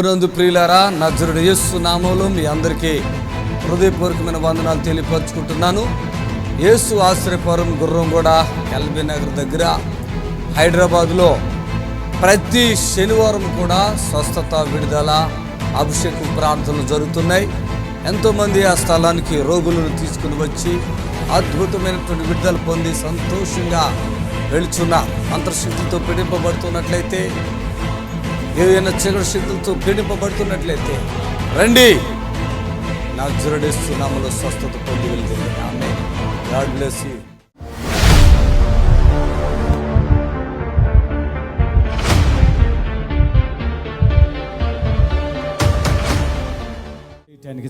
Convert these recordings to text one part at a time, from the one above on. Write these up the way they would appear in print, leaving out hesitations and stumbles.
నందు ప్రియులారా, నజరుడు యేసు నామములో మీ అందరికీ హృదయపూర్వకమైన వందనాలు తెలియపరుచుకుంటున్నాను. యేసు ఆశ్రయపురం గుర్రంగూడ ఎల్బీ నగర్ దగ్గర హైదరాబాద్లో ప్రతి శనివారం కూడా స్వస్థత, విడుదల, అభిషేకం ప్రార్థనలు జరుగుతున్నాయి. ఎంతోమంది ఆ స్థలానికి రోగులను తీసుకుని వచ్చి అద్భుతమైనటువంటి విడుదల పొంది సంతోషంగా వెళుచున్న అంతర్శక్తితో పీడింపబడుతున్నట్లయితే, ఏదైనా చీకటి శక్తులతో పీడింపబడుతున్నట్లయితే రండి, నజరుడు యేసు నామములో స్వస్థత పొంది వెళ్తుంది. ఆమేన్. God bless you.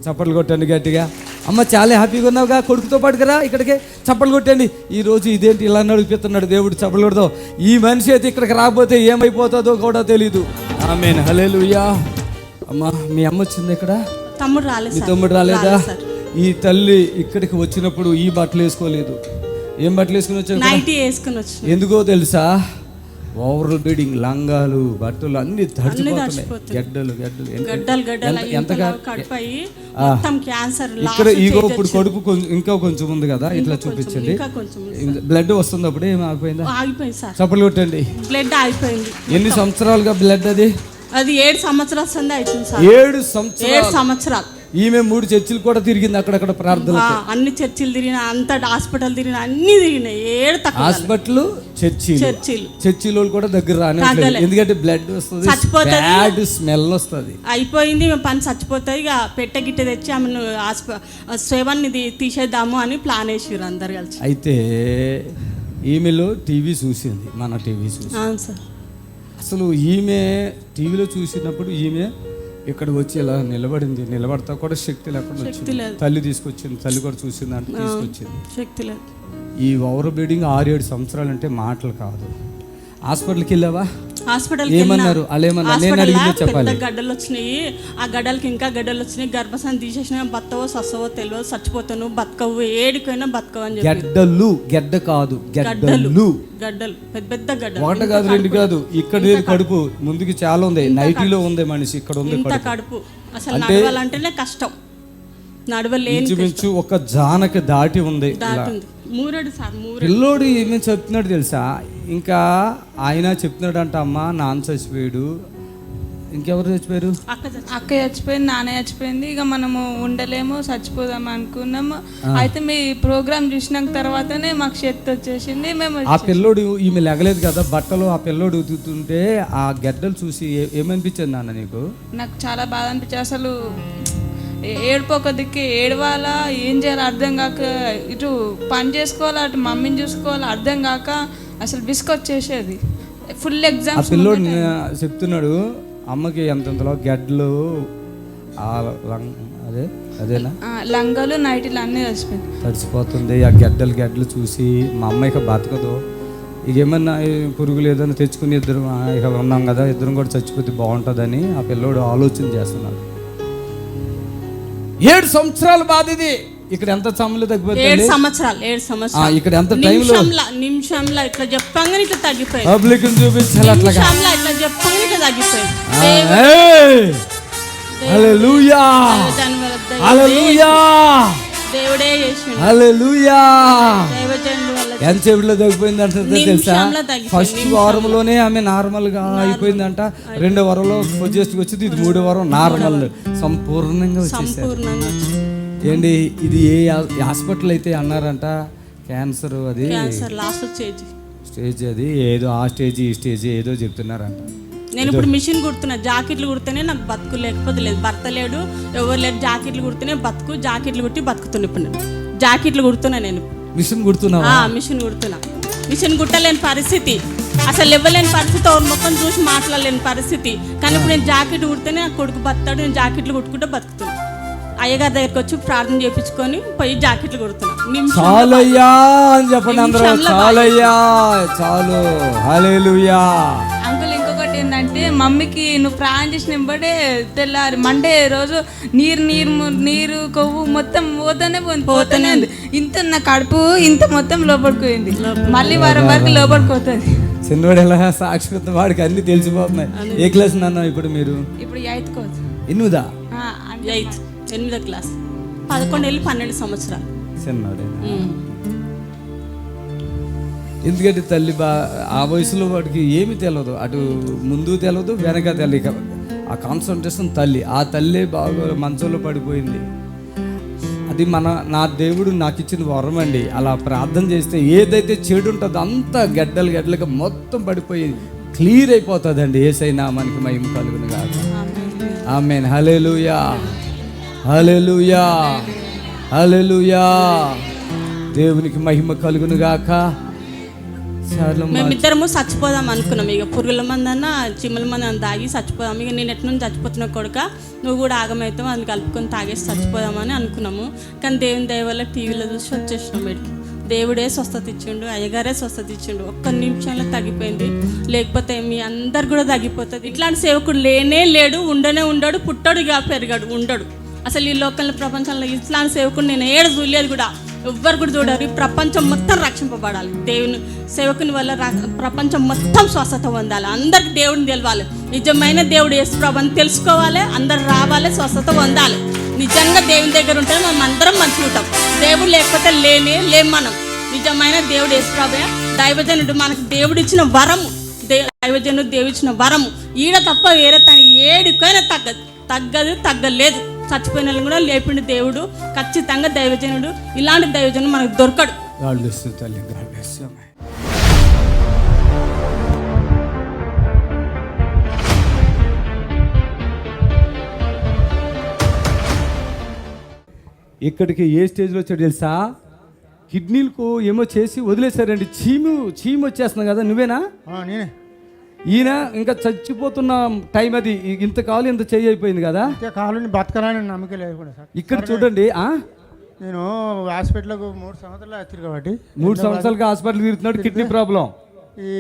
చప్పట్లు కొట్టండి గట్టిగా. అమ్మ చాలా హ్యాపీగా ఉన్నావుగా, కొడుకుతో పాటు కదా ఇక్కడికి చప్పట్లు కొట్టండి. ఈరోజు ఇదేంటి ఇలా నడిపిస్తున్నాడు దేవుడు, చప్పట్లు కొడతావు. ఈ మనిషి అయితే ఇక్కడికి రాకపోతే ఏమైపోతుందో కూడా తెలీదు. ఆమేన్, హల్లెలూయా. అమ్మ, మీ అమ్మ వచ్చింది ఇక్కడ? తమ్ముడు రాలేదు. మీ తమ్ముడు రాలేదా? ఈ తల్లి ఇక్కడికి వచ్చినప్పుడు ఈ బట్టలు వేసుకోలేదు. ఏం బట్టలు వేసుకుని వచ్చావు? ఎందుకో తెలుసా? ఓవర్ బీడింగ్, లంగాలు, బట్టలు అన్ని తడిచిపోతున్నాయి. ఇక్కడ ఈగో ఇప్పుడు కడుపు ఇంకా కొంచెం ఉంది కదా, ఇట్లా చూపించండి. బ్లడ్ వస్తుంది, అప్పుడు ఏమి ఆగిపోయిందా? చప్పట్లు కొట్టండి. బ్లడ్ ఆగిపోయింది. ఎన్ని సంవత్సరాలుగా బ్లడ్? అది 7 సంవత్సరాలు అవుతుంది సార్. 7 సంవత్సరాలు. ఈమె 3 చర్చిలు కూడా తిరిగింది, అక్కడక్కడ ప్రార్థన. అన్ని చర్చిలు తిరిగిన, అంత హాస్పిటల్ తిరిగిన, అన్ని తిరిగినాయి. 7 హాస్పిటల్, చర్చిలో కూడా దగ్గర రాని, ఎందుకంటే బ్లడ్ వస్తుంది, బ్యాడ్ స్మెల్ వస్తుంది. అయిపోయింది పని, చచ్చిపోతుంది. ఇక పెట్టె గిట్ట తెచ్చి ఆమెను సేవన్ని తీసేద్దాము అని ప్లాన్ వేసారు అందరు కలిసి. అయితే ఈమెలో టీవీ చూసింది, మన టీవీ చూసి. అసలు ఈమె టీవీలో చూసినప్పుడు ఈమె ఇక్కడ వచ్చి ఇలా నిలబడింది. నిలబడతా కూడా శక్తి లేకుండా వచ్చింది. తల్లి తీసుకొచ్చింది, తల్లి కూడా చూసింది అంటే తీసుకొచ్చింది. శక్తి లేదు. ఈ ఓవర్ బ్లీడింగ్ 6-7 సంవత్సరాలు అంటే మాటలు కాదు. హాస్పిటల్కి వెళ్ళావా? ఏమన్నారు? పెద్ద గడ్డలు వచ్చినాయి. ఆ గడ్డలకి ఇంకా గడ్డలు వచ్చినాయి. గర్భసాన్ని తీసేసిన బతవో సస్తవో తెలియదు, చచ్చిపోతాను, బతకవు, ఏడికైనా బతకవు అని చెప్పి. గడ్డలు, గడ్డ కాదు, గడ్డలు. గడ్డలు, పెద్ద పెద్ద గడ్డలు. ఒకటి కాదు, 2 కాదు. ఇక్కడ కడుపు ముందుకి చాలా ఉంది, నైటీలో ఉంది మనిషి, ఇక్కడ ఉంది కడుపు. అసలు నడవాలంటేనే కష్టం, నడవలేని. ఒక జానకి దాటి ఉంది. పిల్లోడు ఏమేమి చెప్తున్నాడు తెలుసా? ఇంకా ఆయన చెప్తున్నాడు అంట, అమ్మ నాన్న చచ్చిపోయాడు. ఇంకెవరు చచ్చిపోయారు? అక్క చచ్చిపోయింది, నాన్న చచ్చిపోయింది. ఇక మనము ఉండలేము, చచ్చిపోదాం అనుకున్నాము. అయితే మీ ప్రోగ్రామ్ చూసిన తర్వాతనే మాకు శక్తి వచ్చేసింది. మేము ఆ పిల్లోడు, ఈమె లెగలేదు కదా బట్టలు, ఆ పిల్లోడు ఉతుకుతుంటే ఆ గడ్డలు చూసి ఏమనిపించింది నాన్న నీకు? నాకు చాలా బాధ అనిపించింది. అసలు ఏడుపోక దిక్కి ఏడవాలా, ఏం చేయాలో అర్థం కాక, ఇటు పని చేసుకోవాలా, అటు మమ్మీని చూసుకోవాలా అర్థం కాక అసలు విసుకొచ్చేసేది. Full exams. పిల్లోడు చెప్తున్నాడు, అమ్మకి ఎంతలో గడ్డలు, అదేనా లంగాలు, నైటీలు అన్నీ తడిసిపోతుంది. ఆ గడ్డలు చూసి మా అమ్మ ఇక బతకదు, ఇక ఏమన్నా పురుగులు ఏదైనా తెచ్చుకుని ఇద్దరు ఇక ఉన్నాం కదా, ఇద్దరం కూడా చచ్చిపోతే బాగుంటుందని ఆ పిల్లోడు ఆలోచన చేస్తున్నాడు. 7 సంవత్సరాలు బాధ ఇది. ఇక్కడ ఎంత సమయంలో తగ్గిపోతుంది? 7 సంవత్సరాలు. ఇక్కడ ఎంత టైంలో? నిమిషంలో ఇట్లా చెప్పంగానే ఇట్లా తగ్గిపోయింది. పబ్లిక్ చూపించాలి, అట్లా ఇట్లా చెప్పంగానే ఇట్లా తగ్గిపోయింది. హల్లెలూయా, హల్లెలూయా, దేవుడే చేసిండు. హల్లెలూయా. ఎంతసేపులో తగ్గిపోయిందంట తెలుసా? ఫస్ట్ వారంలోనే ఆమె నార్మల్ గా అయిపోయిందంట. 2వ వారంలో వచ్చేసి వచ్చింది. ఇది 3వ వారం నార్మల్, సంపూర్ణంగా వచ్చేసారు. ఏంటి ఇది? ఏ హాస్పిటల్ అయితే అన్నారంట క్యాన్సర్, అది లాస్ట్ స్టేజ్, అది ఏదో ఆ స్టేజ్ ఈ స్టేజ్ ఏదో చెప్తున్నారంట. నేను ఇప్పుడు మిషన్ కుడుతున్నా, జాకెట్లు కుడితేనే నాకు బతుకు, లేకపోతే లేదు. భర్త లేడు, ఎవరు లేడు. జాకెట్లు కుడితేనే బతుకు, జాకెట్లు కుట్టి బతుకుతున్నా. ఇప్పుడు నేను జాకెట్లు కుడుతున్నా. నేను మిషన్ కుడుతున్నా, మిషన్ కుట్టలేని పరిస్థితి, అసలు ఇవ్వలేని పరిస్థితి, ఎవరి ముఖం చూసి మాట్లాడలేని పరిస్థితి. కానీ ఇప్పుడు నేను జాకెట్ కుడితేనే నాకు కొడుకు బతాడు, నేను జాకెట్లు కుట్టుకుంటే బతుకుతున్నా. అయ్యగారి దగ్గరికి వచ్చి ప్రార్థన చేయించుకొని పోయి జాకెట్లు కుడుతున్నా. చాలయ్యా అని చెప్పండి అందరూ, చాలయ్యా, చాలు, హల్లెలూయా. అంకుల్ ఇంకొకటి ఏంటంటే, మమ్మీకి నువ్వు ప్రాణం చేసిన వెంబడే తెల్లారి మండే రోజు నీరు కొవ్వు మొత్తం పోతూనే ఉంది. ఇంత నా కడుపు ఇంత మొత్తం లోపలిపోయింది. మళ్ళీ వారం వరకు లోపలిపోతుంది. చిన్నవాడు ఎలా సాక్షి వాడికి అన్ని తెలిసిపోతున్నాయి. ఏ క్లాస్ నాన్న ఇప్పుడు మీరు? ఇప్పుడు 8th కోచ్. 8దా? 8వ క్లాస్. 11 ఏళ్ళు 12 సంవత్సరాలు. చిన్నవాడే. ఎందుకంటే తల్లి ఆ వయసులో వాడికి ఏమి తెలియదు, అటు ముందు తెలియదు వెనక తెలియక ఆ కాన్సన్ట్రేషన్ తల్లి. ఆ తల్లి బాగా మంచంలో పడిపోయింది. అది నా దేవుడు నాకు ఇచ్చిన వరం అండి. అలా ప్రార్థన చేస్తే ఏదైతే చెడు ఉంటుందో అంతా గడ్డలుగా మొత్తం పడిపోయి క్లియర్ అయిపోతుందండి. యేసయ్య మనకి మహిమ కలుగును గాక. ఆమేన్. హల్లెలూయా, హల్లెలూయా, హల్లెలూయా. దేవునికి మహిమ కలుగును గాక. మేమిద్దరము చచ్చిపోదాం అనుకున్నాం. ఇక పురుగుల మందన్నా చిమ్మల మంది తాగి చచ్చిపోదాం. ఇక నేను ఎట్లా చచ్చిపోతున్నా కొడుక, నువ్వు కూడా ఆగమవుతావు, అది కలుపుకొని తాగేసి చచ్చిపోదామని అనుకున్నాము. కానీ దేవుని దయ వల్ల టీవీలో చూసి వచ్చేసినాం. వీడికి దేవుడే స్వస్థత ఇచ్చిండు, అయ్యగారే స్వస్థత ఇచ్చిండు. ఒక్క నిమిషంలో తగ్గిపోయింది. లేకపోతే మీ అందరు కూడా తగ్గిపోతుంది. ఇట్లాంటి సేవకుడు లేనే లేడు, ఉండడు, పుట్టాడు ఇక పెరిగాడు, ఉండడు. అసలు ఈ లోకల్ ప్రపంచంలో ఇట్లాంటి సేవకుడు నేను ఏడు చూడలేదు కూడా, ఎవ్వరు కూడా చూడరు. ఈ ప్రపంచం మొత్తం రక్షింపబడాలి. దేవుని సేవకుని వల్ల ప్రపంచం మొత్తం స్వస్థత పొందాలి. అందరికి దేవుడిని తెలవాలి. నిజమైన దేవుడు యేసు ప్రభుని తెలుసుకోవాలి. అందరు రావాలి, స్వస్థత పొందాలి. నిజంగా దేవుని దగ్గర ఉంటే మనం అందరం మంచిగా ఉంటాం. దేవుడు లేకపోతే లేం మనం. నిజమైన దేవుడు యేసు ప్రభువే. దైవజనుడు మనకు దేవుడు ఇచ్చిన వరము. దైవజనుడు దేవుడు ఇచ్చిన వరము. ఈడ తప్ప వేరే తన ఏడికైనా తగ్గలేదు. చచ్చిపోయిన కూడా లేపిండు దేవుడు. ఖచ్చితంగా దైవజనుడు. ఇలాంటి దైవజనుడు మనకు దొరకడు. ఇక్కడికి ఏ స్టేజ్లో వచ్చాడు తెలుసా? కిడ్నీలకు ఏమో చేసి వదిలేశారండి. చీము వచ్చేస్తుంది కదా. నువ్వేనా? నేనే. ఈయన ఇంకా చచ్చిపోతున్న టైం అది. ఇంత కాలు ఇంత చెయ్యి అయిపోయింది కదా. కాలుని బతకరాని నమ్మకం లేదు కూడా సార్. ఇక్కడ చూడండి, నేను హాస్పిటల్కు 3 సంవత్సరాలు వచ్చారు కాబట్టి 3 సంవత్సరాలుగా హాస్పిటల్ తిరుగుతున్నాడు. Kidney problem. ఈ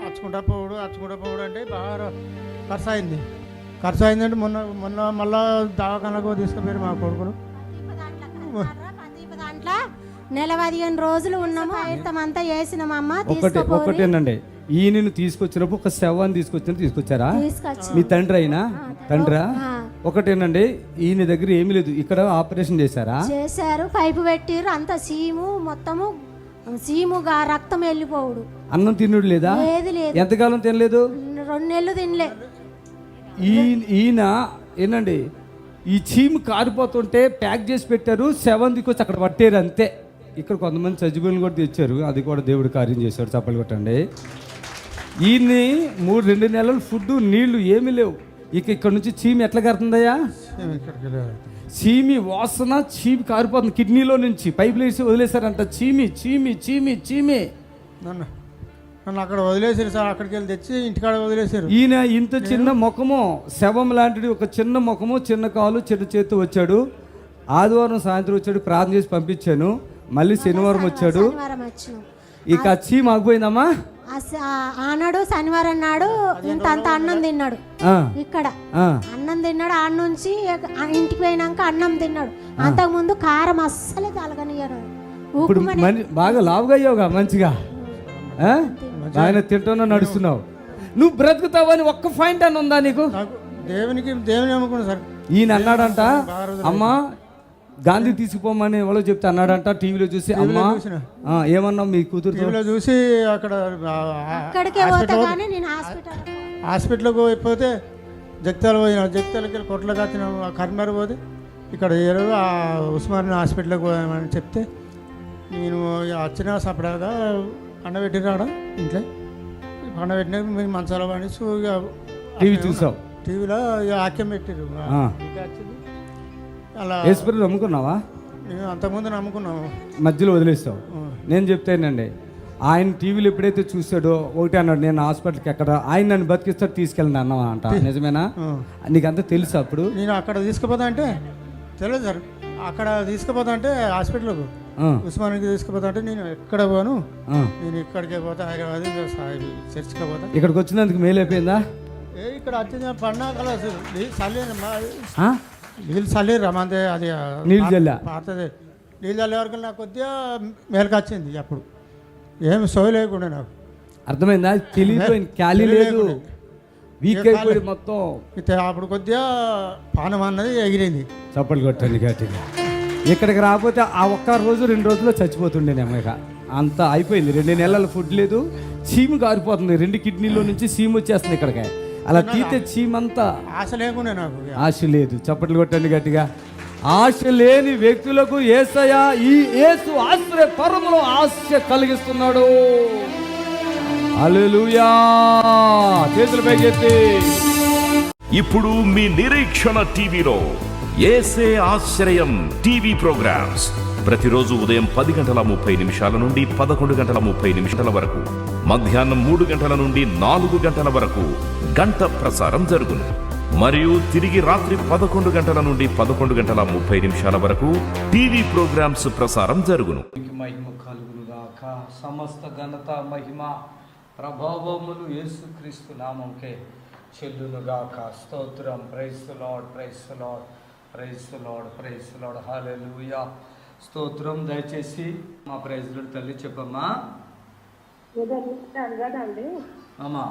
అచ్చుకుంటా పోవడు అంటే బాగా ఖర్చు అయిందంటే మొన్న మళ్ళా దవాఖానకు తీసుకుపోయారు మా కొడుకును. నెల 15 రోజులు ఉన్నాము. అంతా చేసినాం అమ్మ. ఒకటేనండి, ఈయనను తీసుకొచ్చినప్పుడు ఒక శవాన్ని తీసుకొచ్చారా? మీ తండ్రి అయినా తండ్రా? ఒకటేనండి, ఈయన దగ్గర ఏమీ లేదు. ఇక్కడ ఆపరేషన్ చేశారు. పైపు పెట్టిరు. అంత సీముగా రక్తం వెళ్ళిపోవుడు. అన్నం తినుడు లేదా? ఎంతకాలం తినలేదు? 2 నెలలు తినలే. ఈయన ఏనండి, ఈ చీము కారిపోతుంటే ప్యాక్ చేసి పెట్టారు. శవం దిక్కొచ్చి అక్కడ పట్టారు అంతే. ఇక్కడ కొంతమంది సజ్జిబులను కూడా తెచ్చారు. అది కూడా దేవుడు కార్యం చేశాడు. చప్పలు కొట్టండి. ఈయన్ని 2 నెలలు ఫుడ్ నీళ్లు ఏమీ లేవు. ఇక్కడ నుంచి చీమి ఎట్లా కడుతుందయ్యా? చీమి వాసన, చీమి కారిపోతుంది కిడ్నీలో నుంచి. పైపులు వేసి వదిలేశారంట. చీమి నన్ను అక్కడ వదిలేసారు సార్. అక్కడికి వెళ్ళి తెచ్చి ఇంటికాడ వదిలేశారు. ఈయన ఇంత చిన్న ముఖము, శవం లాంటిది, ఒక చిన్న ముఖము, చిన్న కాలు, చిన్న చేతి వచ్చాడు. ఆదివారం సాయంత్రం వచ్చాడు. ప్రార్థన చేసి పంపించాను. మళ్ళీ శనివారం వచ్చాడు. ఇక చీమ ఆగిపోయిందమ్మా. ఆనాడు శనివారం నాడు ఇంత అన్నం తిన్నాడు. ఇక్కడ అన్నం తిన్నాడు. ఆడ నుంచి ఇంటికి పోయినాక అన్నం తిన్నాడు. అంతకు ముందు కారం అస్సలే తలగనియ్యారు. ఇప్పుడు బాగా లావుగా అయ్యావుగా మంచిగా. ఆయన తింటున్నా నడుస్తున్నావు. నువ్వు బ్రతుకుతావని ఒక్క పాయింట్ అని ఉందా నీకు? దేవుని నమ్ముకున్నా సార్. ఈయన అన్నాడంట, అమ్మా గాంధీ తీసుకుపోమని ఎవరో చెప్తే అన్నాడంట. టీవీలో చూసి అమ్మా ఏమన్నా మీ కూతురు చూసి హాస్పిటల్కి పోతే జగిత్యాలకి కొట్లకి వచ్చిన కర్మర్ పోతే ఇక్కడ ఉస్మాన్ హాస్పిటల్కి పోయామని చెప్తే నేను వచ్చిన సపడాగా పండబెట్టిరాడ ఇంట్లో. పండబెట్టినాక మీరు మంచాల పడి టీవీ చూసావు. టీవీలో ఆక్యం పెట్టారు. అలా నమ్ముకున్నావా? నేను అంతకుముందు నమ్ముకున్నావు, మధ్యలో వదిలేస్తావు. నేను చెప్తానండి, ఆయన టీవీలో ఎప్పుడైతే చూసాడో ఒకటి అన్నాడు, నేను హాస్పిటల్కి ఎక్కడ ఆయన నన్ను బతికిస్తాడు తీసుకెళ్ళండి అన్నావా అంట. నిజమేనా? నీకంతా తెలుసు? అప్పుడు నేను అక్కడ తీసుకుపోతా అంటే తెలియదు సార్. అక్కడ తీసుకుపోతా అంటే హాస్పిటల్కు ఉస్మానికి తీసుకుపోతా అంటే నేను ఎక్కడ పోను, నేను ఇక్కడికే పోతా, హైదరాబాద్ చర్చికి పోతా. ఇక్కడికి వచ్చినందుకు మేలు అయిపోయిందా? ఇక్కడ వచ్చిన పండుగ నీళ్ళు చల్లి రమ్మంతే. అది నీళ్ళు చల్లా పాతది. నీళ్ళు చల్లే వరకు నాకు కొద్దిగా మేలకు వచ్చింది. అప్పుడు ఏమి సోయి లేకుండా నాకు అర్థమైందా? తెలియపోయింది, ఖాళీ లేదు, వీక్ అయిపోయి మొత్తం. అప్పుడు కొద్దిగా పానం అన్నది ఎగిరింది. చప్పట్లు కొట్టండి గట్టిగా. ఇక్కడికి రాకపోతే ఆ ఒక్క రోజు 2 రోజుల్లో చచ్చిపోతుండేనేమో. ఇక అంతా అయిపోయింది. 2 నెలలు ఫుడ్ లేదు, చీము కారిపోతుంది, 2 కిడ్నీలో నుంచి చీము వచ్చేస్తుంది ఇక్కడికి. అలా తీతే చీమంతా. ఆశ లేకుండా నాకు ఆశ లేదు. చప్పట్లు కొట్టండి గట్టిగా. ఆశ లేని వ్యక్తులకు యేసయ్య ఈ యేసు ఆశ్రయ పరములో ఆశ కలిగిస్తున్నాడు. హల్లెలూయా. చేతులు పైకెత్తి. ఇప్పుడు మీ నిరీక్షణ టీవీలో యేసే ఆశ్రయం టీవీ ప్రోగ్రామ్స్ ప్రతిరోజు ఉదయం 10:30 నుండి 11:30 వరకు, మధ్యాహ్నం 3 గంటల నుండి 4 గంటల వరకు గంట ప్రసారం జరుగును. మరియు తిరిగి రాత్రి 11 గంటల నుండి 11:30 వరకు టీవీ ప్రోగ్రామ్స్ ప్రసారం జరుగును. మహిమ కలుగునుగాక. సమస్త ఘనత, మహిమ, ప్రభావములు యేసుక్రీస్తు నామముకే చెల్లునుగాక. స్తోత్రం. Praise the lord, praise the lord, praise the lord, praise the lord. Hallelujah. స్తోత్రం. దయచేసి మా ప్రైజ్ లార్డ్ తల్లి చెప్పమ్మా. అమ్మా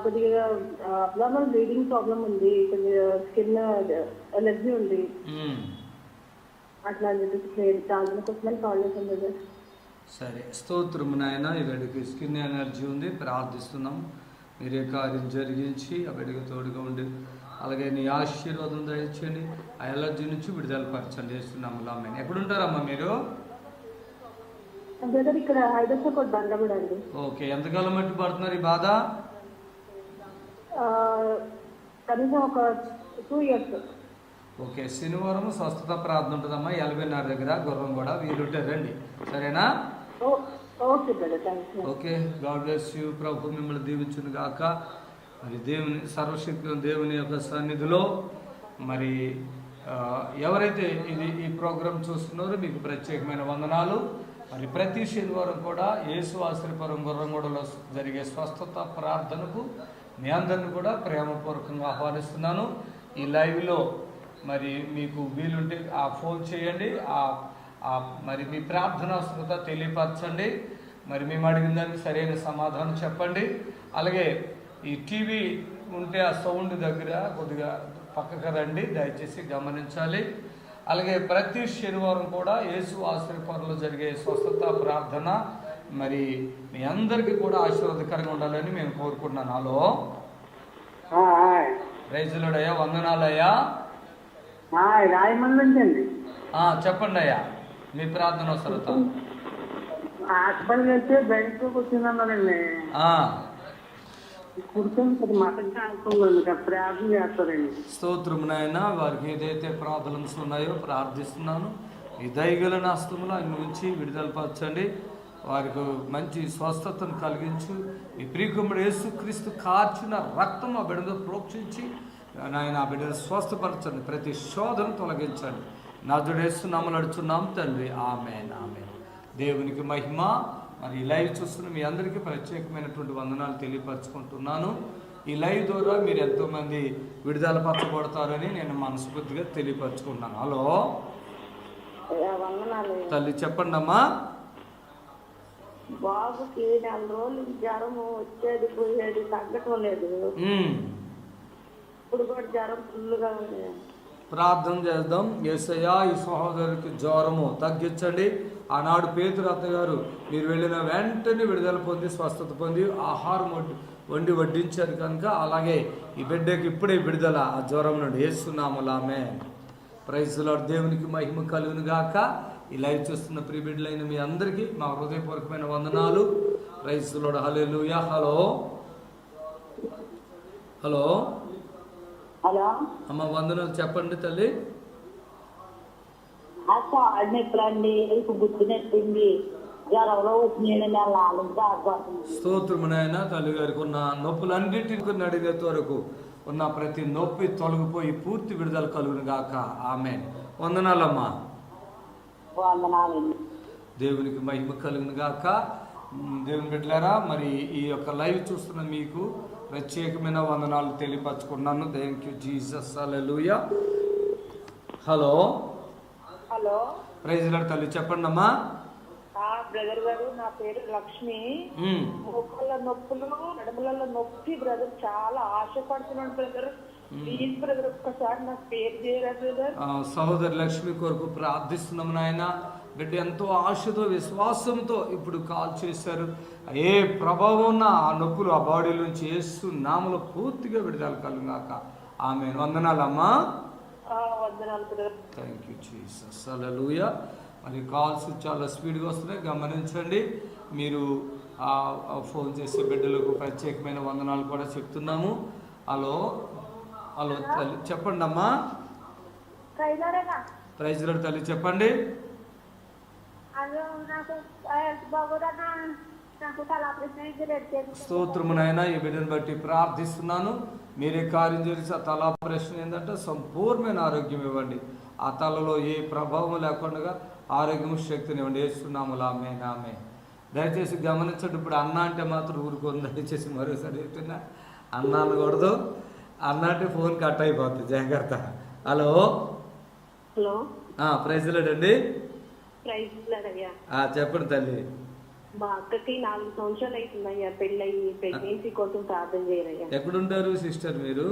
కొద్దిగా అబ్నార్మల్ బ్లీడింగ్ ప్రాబ్లం ఉంది, కొద్దిగా స్కిన్ ఎలర్జీ ఉంది, అట్లా దానికోసమని కాల్ చేసాను. సరే, స్తోత్రము నాయన. ఈ బిడ్డకి స్కిన్ ఎనర్జీ ఉంది, ప్రార్థిస్తున్నాం. మీరే కార్యం జరిగించి ఆ బిడ్డకి తోడుగా ఉండి, అలాగే నీ ఆశీర్వాదం దయచేయండి. ఆ ఎలర్జీ నుంచి విడుదల పరచండి. చేస్తున్నాము లామెన్. ఎక్కడుంటారమ్మా మీరు? ఇక్కడ హైదరాబాద్ బండ్లగూడ అండి. ఓకే. ఎంతకాలం మట్టి పడుతున్నారు ఈ బాధ? కనీసం ఒక 2 years. ఓకే. శనివారం స్వస్థత ప్రార్థన ఉంటుందమ్మా, 80 దగ్గర గుర్రం కూడా. వీలుంటే రండి, సరేనా? ఓకే. God bless you. ప్రభు మిమ్మల్ని దీవించును గాక. మరి దేవుని సర్వశక్తి దేవుని యొక్క సన్నిధిలో మరి ఎవరైతే ఈ ప్రోగ్రాం చూస్తున్నారో మీకు ప్రత్యేకమైన వందనాలు. మరి ప్రతి శనివారం కూడా యేసు ఆశ్రయపురం గుర్రంగూడలో జరిగే స్వస్థత ప్రార్థనకు మీ అందరిని కూడా ప్రేమపూర్వకంగా ఆహ్వానిస్తున్నాను. ఈ లైవ్లో మరి మీకు వీలుంటే ఆ ఫోన్ చేయండి, మరి మీ ప్రార్థనావసరత తెలియపరచండి. మరి మేము అడిగిన దానికి సరైన సమాధానం చెప్పండి. అలాగే ఈ టీవీ ఉంటే ఆ సౌండ్ దగ్గర కొద్దిగా పక్కకు రండి, దయచేసి గమనించాలి. అలాగే ప్రతి శనివారం కూడా యేసు ఆశ్రయపురంలో జరిగే స్వస్థత ప్రార్థన మరి మీ అందరికీ కూడా ఆశీర్వాదకరంగా ఉండాలని మేము కోరుకుంటున్నాను. హలో, ప్రైజ్ లార్డ్ అయ్యా. వందనాలయ్యా. చెప్పండి అయ్యా, మీ ప్రార్థన అవసరత. స్తోత్రం నాయన. వారికి ఏదైతే ప్రాబ్లమ్స్ ఉన్నాయో ప్రార్థిస్తున్నాను. ఈ దయగల హస్తములో ఆయన నుంచి విడుదల పరచండి. వారికి మంచి స్వస్థతను కలిగించు. ఈ ప్రియకుమారుడు యేసుక్రీస్తు కార్చిన రక్తం ఆ బిడ్డను ప్రోక్షించి నాయన ఆ బిడ్డను స్వస్థపరచండి. ప్రతి శోధన తొలగించండి. నాథుడు యేసు నామములో అడుగుచున్నాం తండ్రి. ఆమేన్, ఆమేన్. దేవునికి మహిమ. మరి ఈ లైవ్ చూస్తున్న మీ అందరికీ ప్రత్యేకమైనటువంటి వందనాలు తెలియపరచుకుంటున్నాను. ఈ లైవ్ ద్వారా మీరు ఎంతోమంది విడుదల పరచబడతారని నేను మనస్ఫూర్తిగా తెలియపరచుకుంటున్నాను. హలో తల్లి, చెప్పండి అమ్మా. బాబుకి 4 రోజులు జ్వరం వచ్చేది పోయేది, తగ్గటం లేదు. ఇప్పుడు కూడా జ్వరం ఫుల్గా ఉంది. ప్రార్థన చేద్దాం. యేసయ్యా, ఈ సహోదరుడికి జ్వరము తగ్గించండి. ఆనాడు పేతురు అత్తగారు మీరు వెళ్ళిన వెంటనే విడుదల పొంది స్వస్థత పొంది ఆహారం వండి వడ్డించారు కనుక అలాగే ఈ బిడ్డకి ఇప్పుడే విడుదల ఆ జ్వరం నుండి. యేసునామములో ఆమేన్. Praise the lord. దేవునికి మహిమ కలుగును గాక. ఈ లైవ్ చూస్తున్న ప్రియ బిడ్డలైన మీ అందరికీ మా హృదయపూర్వకమైన వందనాలు. Praise the lord. Hallelujah. Hello hello hello అమ్మ, వందనాలు. చెప్పండి తల్లి. స్తోత్రము నాయన. తల్లి గారికి ఉన్న నొప్పులన్నింటికి నడిగేంత వరకు ఉన్న ప్రతి నొప్పి తొలగిపోయి పూర్తి విడుదల కలుగును గాక. ఆమేన్. వందనాలమ్మా. దేవునికి మహిమ కలుగును గాక. దేవుని బిడ్డలారా, మరి ఈ యొక్క లైవ్ చూస్తున్న మీకు ప్రత్యేకమైన వందనాలు తెలియపరచుకున్నాను. Thank you Jesus. Hallelujah. Hello hello praise lord తల్లి, చెప్పండి అమ్మా. బ్రదర్ గారు, నా పేరు లక్ష్మి. మోకాళ్ళ నొప్పులు, నడుములలో నొప్పి బ్రదర్, చాలా ఆశపడుతున్నాను బ్రదర్. ప్లీజ్ బ్రదర్, ఒక్కసారి నాకు పేరు చేయరా బ్రదర్. సహోదరి లక్ష్మి కొరకు ప్రార్థిస్తున్నాం నాయన. బిడ్డ ఎంతో ఆశతో విశ్వాసంతో ఇప్పుడు కాల్ చేశారు. ఏ ప్రభావం ఉన్న ఆ నొప్పులు ఆ బాడీ నుంచి యేసు నామములో పూర్తిగా విడుదల కలుగాక. ఆమేన్. వందనాలమ్మా. వందనాలు brother. Thank you Jesus. Hallelujah. మరి కాల్స్ చాలా స్పీడ్గా వస్తున్నాయి, గమనించండి. మీరు ఫోన్ చేసే బిడ్డలకు ప్రత్యేకమైన వందనాలు కూడా చెప్తున్నాము. హలో హలో తల్లి చెప్పండి అమ్మా. ప్రైజ్ లార్డ్ తల్లి చెప్పండి. స్తోత్రము నాయన. ఈ బిడ్డను బట్టి ప్రార్థిస్తున్నాను. మీరే కార్యం చేసి ఆ తల ఆపరేషన్ ఏంటంటే సంపూర్ణమైన ఆరోగ్యం ఇవ్వండి. ఆ తలలో ఏ ప్రభావం లేకుండా ఆరోగ్యం శక్తిని ఇవ్వండి. యేసునామములో ఆమేన్. ఆమేన్. దయచేసి గమనించండి. ఇప్పుడు అన్న అంటే మాత్రం ఊరుకోండి. దయచేసి మరోసారి చెప్తున్నా, అన్న అనకూడదు. అన్న అంటే ఫోన్ కట్ అయిపోతుంది, జాగ్రత్త. Hello hello. ప్రైజ్ లార్డ్ అండి. ప్రైజ్ లార్డ్ అయ్యా. చెప్పండి తల్లి. మా అక్కకి 4 సంవత్సరాలు అవుతుందయ్యా పెళ్ళయి. ప్రెగ్నెన్సీ కోసం ప్రార్థన చేయరయ్యా. ఎక్కడుంటారు సిస్టర్ మీరు?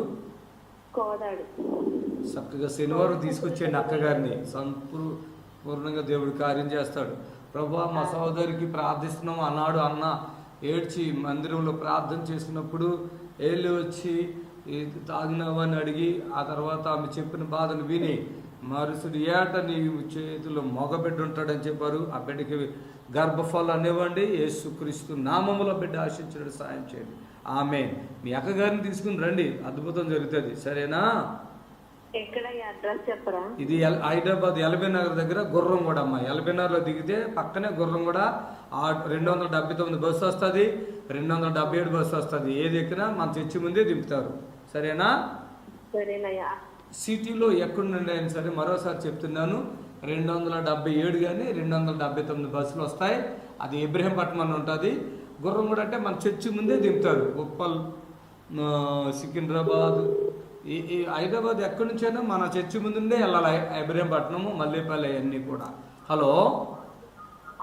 కోదాడు. చక్కగా శనివారం తీసుకొచ్చేయండి అక్కగారిని. సంపూర్ణంగా దేవుడు కార్యం చేస్తాడు. ప్రభువా మా సహోదరికి ప్రార్థిస్తున్నాం అన్నాడు. అన్న ఏడ్చి మందిరంలో ప్రార్థన చేసినప్పుడు ఏళ్ళు వచ్చి తాగినవని అడిగి ఆ తర్వాత ఆమె చెప్పిన బాధను విని మరుసటి ఏట నీ చేతిలో మగబిడ్డ ఉంటాడని చెప్పారు. ఆ బిడ్డకి గర్భఫలాన్ని ఇవ్వండి. యేసుక్రీస్తు నామములో బిడ్డ ఆశించడం సాయం చేయండి. ఆమేన్. మీ అక్కగారిని తీసుకుని రండి, అద్భుతం జరుగుతుంది. సరేనా? ఎక్కడ అడ్రస్ చెప్పరా? ఇది హైదరాబాద్ ఎల్బీ నగర్ దగ్గర గుర్రంగూడ అమ్మ. ఎల్బీ నగర్లో దిగితే పక్కనే గుర్రంగూడ 279 బస్సు వస్తుంది, 277 బస్సు వస్తుంది. ఏది ఎక్కినా మన చర్చి ముందే దింపుతారు. సరేనా? సరేనయ్యా. సిటీలో ఎక్కడుండండి అయినా సరే మరోసారి చెప్తున్నాను, 277 కానీ 279 బస్సులు వస్తాయి. అది ఇబ్రహీంపట్నం అని ఉంటుంది. గుర్రంగూడ అంటే మన చర్చి ముందే దింపుతారు. ఉప్పల్, సికింద్రాబాద్, ఈ హైదరాబాద్ ఎక్కడి నుంచైనా మన చర్చి ముందుండే వెళ్ళాలి. ఇబ్రహీంపట్నము, మల్లేపల్లి అన్నీ కూడా. Hello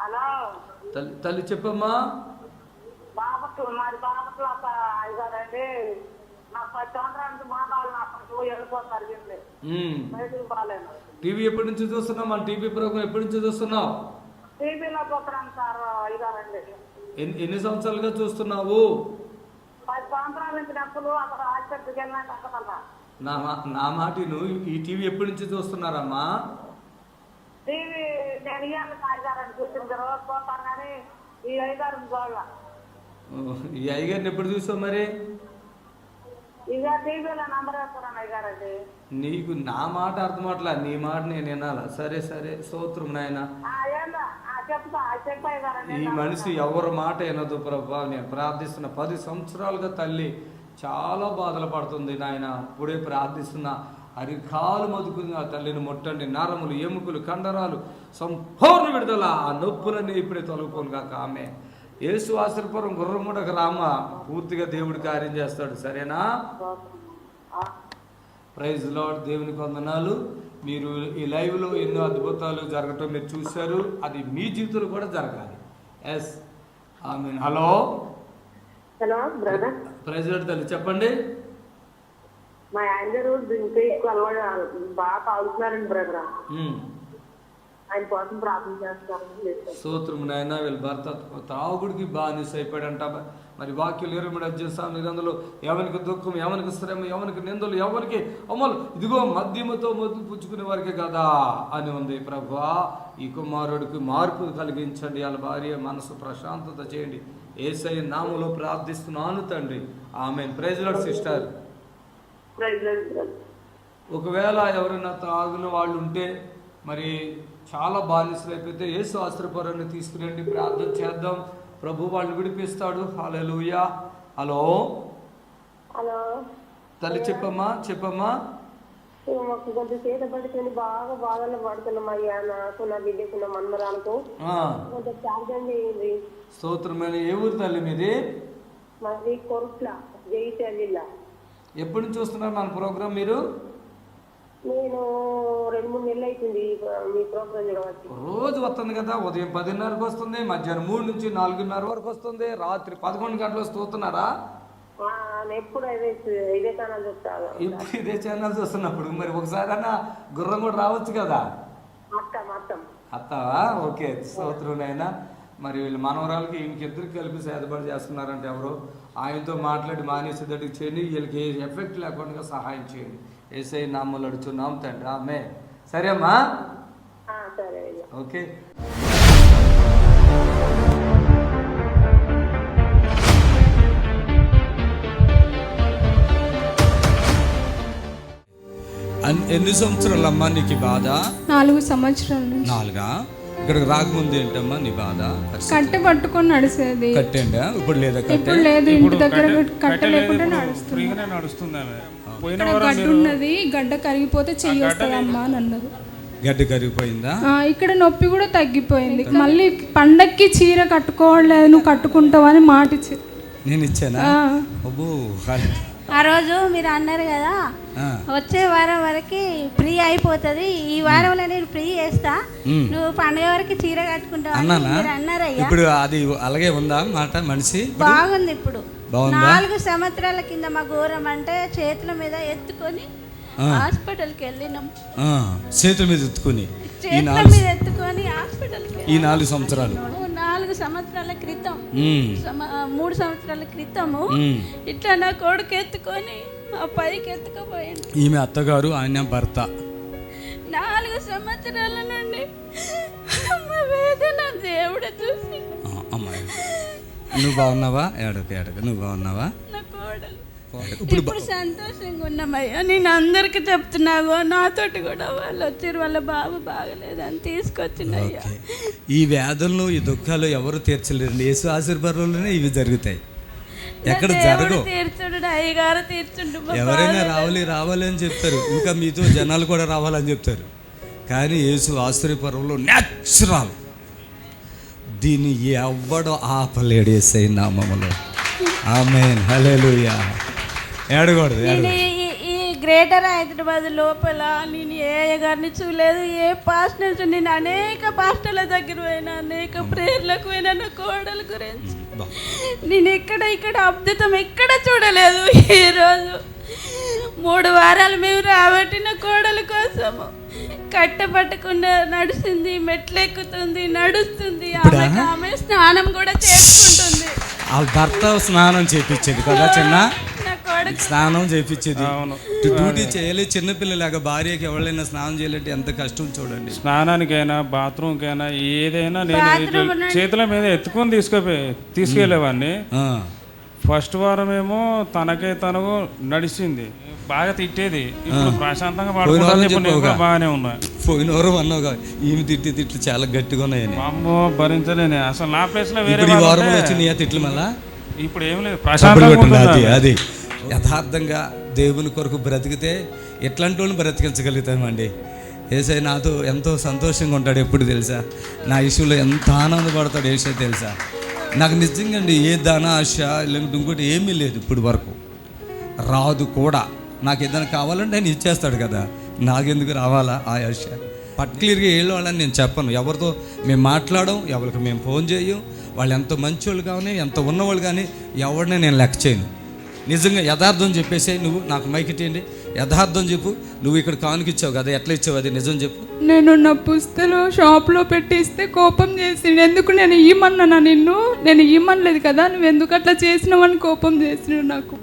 hello. తల్లి చెప్పమ్మా. బాపట్ల, మాది బాపట్ల అయ్యారండి. నాకు 10 సంవత్సరానికి మా వాళ్ళు నాకు వెళ్ళిపోతారు. బయటకు బాగాలేను. టీవీ ఎప్పటి నుంచి చూస్తున్నావు? మన టీవీ ప్రోగ్రామ్ ఎప్పటి నుంచి చూస్తున్నావు? టీవీలో పోతున్నాను సార్ అయ్యారండి. ఎన్ని సంవత్సరాలుగా చూస్తున్నావు? 10 సంవత్సరాల నుంచి నప్పులు అక్కడ ఆసుపత్రికి వెళ్ళినాక అక్కడ. నా మాట నువ్వు ఈ టీవీ ఎప్పటి నుంచి చూస్తున్నారమ్మా? టీవీ నేను ఇయ్యాలి అయ్యారని చూసిన తర్వాత పోతాను కానీ ఈ అయ్యారు చూడాల. ఈ అయ్యగారిని ఎప్పుడు చూసావు మరి? ఇక టీవీలో నంబర్ వేస్తున్నాను అయ్యారండి. నీకు నా మాట అర్థమట్లా, నీ మాట నేను వినాలా? సరే సరే, స్తోత్రం నాయన. ఈ మనిషి ఎవరి మాట వినదు ప్రభా. నేను ప్రార్థిస్తున్న 10 సంవత్సరాలుగా తల్లి చాలా బాధలు పడుతుంది నాయన. ఇప్పుడే ప్రార్థిస్తున్నా, అరికాలు మదుకుని ఆ తల్లిని ముట్టండి. నరములు, ఎముకలు, కండరాలు సంపూర్ణ విడుదల. ఆ నొప్పులన్నీ ఇప్పుడే తొలగిపోను కాక. ఆమె యేసు ఆశ్రపురం గుర్రంగూడకు రామ, పూర్తిగా దేవుడి కార్యం చేస్తాడు. సరేనా? Praise lord. దేవునికి వందనాలు. మీరు ఈ లైవ్లో ఎన్నో అద్భుతాలు జరగటం మీరు చూశారు. అది మీ జీవితంలో కూడా జరగాలి. Yes, amen. Hello hello brother. Praise lord తల్లి చెప్పండి. మా ఆయన గారు డ్రింక్ ఎక్కువ అలవాటు బాగా తాగుతున్నారండి బ్రదర్. ఆయన కోసం ప్రార్థన చేస్తారు. స్తోత్రం నాయన. వీళ్ళ భర్త తాగుడికి బానిస అయిపోయాడంట. మరి వాక్యం 23 ఎవరికి దుఃఖం, ఎవరికి శ్రమ, ఎవరికి నిందలు, ఎవరికి అమలు, ఇదిగో మద్యముతో మొదలు పుచ్చుకునే వారికి కదా అని ఉంది. ప్రభువా, ఈ కుమారుడికి మార్పు కలిగించండి. వాళ్ళ భార్య మనసు ప్రశాంతత చేయండి. యేసయ్య నామములో ప్రార్థిస్తున్నాను తండ్రి. ఆమేన్. Praise lord sister. ఒకవేళ ఎవరైనా తాగిన వాళ్ళు ఉంటే, మరి చాలా బానిసలు అయిపోతే యేసు ఆశ్రయపురాన్ని తీసుకురండి, ప్రార్థన చేద్దాం. ప్రభు వాళ్ళు విడిపిస్తాడు. హల్లెలూయా. హలో హలో తల్లి చెప్పమ్మా. చెప్పమ్మా. మాకు కొంచెం చేత పడుతుంది, బాగా బాధలు పడుతున్నాం అయ్యా. నాకు, నా బిడ్డకు, నా మన్మరాలకు కొంచెం ప్రార్థన చేయండి. స్తోత్రమైన. ఏ ఊరు తల్లి మీది? మాది కొరుట్ల, జగిత్యాల జిల్లా. ఎప్పటి నుంచి చూస్తున్నారు మన ప్రోగ్రాం మీరు? నేను 2-3 నెలలు అవుతుంది మీ ప్రోగ్రామ్ చూడవచ్చు. రోజు వస్తుంది కదా, ఉదయం 10:30కి వస్తుంది, మధ్యాహ్నం 3 నుంచి 4:30 వరకు వస్తుంది, రాత్రి 11 గంటలు చూస్తున్నారా? ఎప్పుడు ఇదే ఛానల్ చూస్తాను. ఇప్పుడు ఇదే ఛానల్ చూస్తున్నప్పుడు మరి ఒకసారి అన్న గుర్రం కూడా రావచ్చు కదా. అత్తవా? ఓకే, స్తోత్రునైనా. మరి వీళ్ళు మనవరాలకి ఇంకిద్దరికి కలిపి సేదపాటు చేస్తున్నారంటే ఎవరు? ఆయనతో మాట్లాడి మానేసేటట్టుకు చేయండి, వీళ్ళకి ఏ ఎఫెక్ట్ లేకుండా సహాయం చేయండి. యేసయ్య నామములో అడుగుచున్నాం తండ్రి, ఆమేన్. సరే అమ్మా, ఓకే. ఎన్ని సంవత్సరాలమ్మా నీకు బాధ? 4 సంవత్సరాలు. 4? ఇక్కడికి రాకముందు ఏంటమ్మా నీ బాధ? కట్టె పట్టుకొని నడిచేది. కట్టండి, ఇప్పుడు లేదా? ఇప్పుడు లేదు, ఇంటి దగ్గర కట్టె లేకుండా నడుస్తుంది. గడ్డ ఉన్నది, గడ్డ కరిగిపోతే చెయ్యి వస్తుందమ్మా అని అన్నారు. గడ్డ కరిగిపోయిందా? ఇక్కడ నొప్పి కూడా తగ్గిపోయింది. మళ్ళీ పండక్కి చీర కట్టుకోవట్లేదు, నువ్వు కట్టుకుంటావని మాట ఇచ్చి నేను ఇచ్చానా? ఆ రోజు మీరు అన్నారు కదా, వచ్చే వారం వరకు ఫ్రీ అయిపోతుంది, ఈ వారంలో నేను ఫ్రీ చేస్తా, నువ్వు పండుగ వరకు చీర కట్టుకుంటావు అన్నారయ్యా. ఇప్పుడు అది అలాగే ఉందా మాట? మనిషి బాగుంది. ఇప్పుడు 4 సంవత్సరాల కింద మా ఘోరం అంటే చేతుల మీద ఎత్తుకొని హాస్పిటల్కి వెళ్ళినాం. చేతుల మీద ఎత్తుకొని హాస్పిటల్కి ఈ 4 సంవత్సరాలు 4 సంవత్సరాల క్రితం 3 సంవత్సరాల క్రితము ఇట్లా నా కొడుకు ఎత్తుకొని మా పైకి ఎత్తుకుపోయింది. ఈమె అత్తగారు, ఆయన భర్త. 4 సంవత్సరాల నుండి మా వేదన దేవుడు చూసి. అమ్మాయి నువ్వు బాగున్నావా? ఏడక నువ్వు బాగున్నావా? నా కోడలు ఇప్పుడు సంతోషంగా ఉన్నామయ్యా. నేను అందరికి చెప్తున్నావు, నాతోటి కూడా వాళ్ళు వచ్చారు, వాళ్ళ బాబు బాగలేదని తీసుకొచ్చినయ్యా. ఈ వేదనలు, ఈ దుఃఖాలు ఎవరు తీర్చలేరు. యేసు ఆశీర్వాదంలోనే ఇవి జరుగుతాయి, ఎక్కడ జరగవు. అయ్యగారు తీర్చుండు. ఎవరైనా రావాలి అని చెప్తారు, ఇంకా మీతో జనాలు కూడా రావాలని చెప్తారు. కానీ యేసు ఆశ్చర్యపర్వంలో న్యాచురల్, దీన్ని ఎవ్వడో ఆపలేడు యేసయ్య నామములో. ఆమేన్, హల్లెలూయా. ఏడకూడదు. ఈ గ్రేటర్ హైదరాబాద్ లోపల నేను ఏ గారిని చూడలేదు, ఏ పాస్టర్స్. నేను అనేక పాస్టర్ల దగ్గర పోయినా, అనేక ప్రేయర్లకు పోయినా నా కోడల గురించి. నేను ఇక్కడ అద్భుతం ఎక్కడ చూడలేదు. ఈరోజు 3 వారాలు మేము రాబట్టి నా కోడల కోసము కట్టపట్టకుండా నడిచింది, మెట్లెక్కుతుంది, నడుస్తుంది, ఆమె స్నానం కూడా చేసుకుంటుంది. ఆ భర్త స్నానం చేయించేది కదా, చిన్న స్నానం చేయించేది. డ్యూటీ చేయలేదు, చిన్నపిల్లలాగా భార్యకి ఎవరైనా స్నానం చేయాలంటే ఎంత కష్టం చూడండి. స్నానానికైనా బాత్రూమ్కైనా ఏదైనా నేను చేతుల మీద ఎత్తుకొని తీసుకెళ్ళేవాడిని. ఫస్ట్ వారం ఏమో తనకే తను నడిచింది, బాగా తిట్టేది. ఇప్పుడు ప్రశాంతంగా బాగానే ఉన్నా. పోయిన వారం అన్నావు ఈమె తిట్లు చాలా గట్టిగా ఉన్నాయని. అమ్మో భరించలేని. అసలు నా ప్లేస్ లో వేరే వారం వచ్చినాయి తిట్లు. మళ్ళా ఇప్పుడు ఏం లేదు, ప్రశాంతంగా. అది యథార్థంగా దేవుని కొరకు బ్రతికితే ఎట్లాంటి వాళ్ళని బ్రతికించగలుగుతామండి. యేసయ్య నాతో ఎంతో సంతోషంగా ఉంటాడు ఎప్పుడు తెలుసా, నా ఇష్యూలో ఎంత ఆనందపడతాడు యేసయ్య తెలుసా. నాకు నిజంగా అండి ఏ ధన ఆశ లేకుంటే ఇంకోటి ఏమీ లేదు ఇప్పుడు వరకు, రాదు కూడా. నాకు ఏదైనా కావాలంటే ఆయన ఇచ్చేస్తాడు కదా, నాకెందుకు రావాలా ఆ ఆశ? పర్టికులర్గా ఏళ్ళు వాళ్ళని నేను చెప్పను, ఎవరితో మేము మాట్లాడడం, ఎవరికి మేము ఫోన్ చేయం. వాళ్ళు ఎంత మంచి వాళ్ళు కానీ ఎంత ఉన్నవాళ్ళు కానీ ఎవరినే నేను లెక్క చేయను. నిజంగా యథార్థం చెప్పేసి, నువ్వు నాకు మైక్ ఇచ్చేయండి, యథార్థం చెప్పు. నువ్వు ఇక్కడ కానుక ఇచ్చావు కదా, ఎట్లా ఇచ్చావు అది నిజం చెప్పు. నేను నా పుస్తకం షాప్లో పెట్టిస్తే కోపం చేసిండు. ఎందుకు నేను ఇమ్మన్నా నిన్ను? నేను ఇమ్మనలేదు కదా, నువ్వు ఎందుకు అట్లా చేసినావని కోపం చేసినావు నాకు.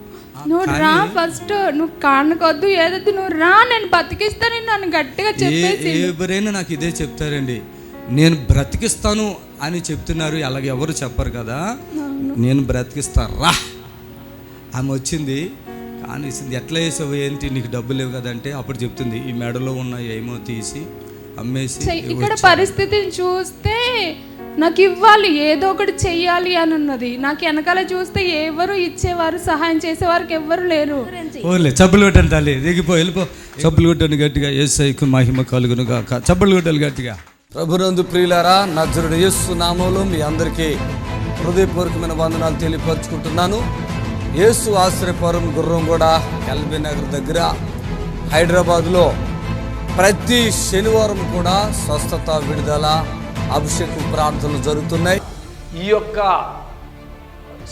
నువ్వు రా ఫస్ట్, నువ్వు కానుకొద్దు ఏదైతే నువ్వు రా, నేను బతికిస్తాను నన్ను గట్టిగా చెప్పేసి. ఎవరైనా నాకు ఇదే చెప్తారండి, నేను బ్రతికిస్తాను అని చెప్తున్నారు. అలాగే ఎవరు చెప్పరు కదా, నేను బ్రతికిస్తా రా. ఆమె వచ్చింది కానిసింది, ఎట్లా వేసావు ఏంటి, నీకు డబ్బులు లేవు కదంటే అప్పుడు చెప్తుంది ఈ మెడలో ఉన్న ఏమో తీసి అమ్మేసి. ఇక్కడ పరిస్థితిని చూస్తే నాకు ఇవ్వాలి, ఏదో ఒకటి చెయ్యాలి అని ఉన్నది. నాకు వెనకాల చూస్తే ఎవరు ఇచ్చేవారు, సహాయం చేసేవారికి ఎవ్వరు లేరు. ఓలే చప్పులు కొట్టండి తల్లి, దిగిపో వెళ్ళిపో. చప్పులు కొట్టండి గట్టిగా, యేసయ్యకు మహిమ కలుగును గాక. చప్పులు కొట్టాలి గట్టిగా. ప్రభునందు ప్రియులారా, నజరుడు యేసు నామములో మీ అందరికీ హృదయపూర్వకమైన వందనాలు తెలియపరుచుకుంటున్నాను. యేసు ఆశ్రయపురం గుర్రంగూడ ఎల్బీ నగర్ దగ్గర హైదరాబాద్లో ప్రతి శనివారం కూడా స్వస్థత, విడుదల, అభిషేకం ప్రార్థనలు జరుగుతున్నాయి. ఈ యొక్క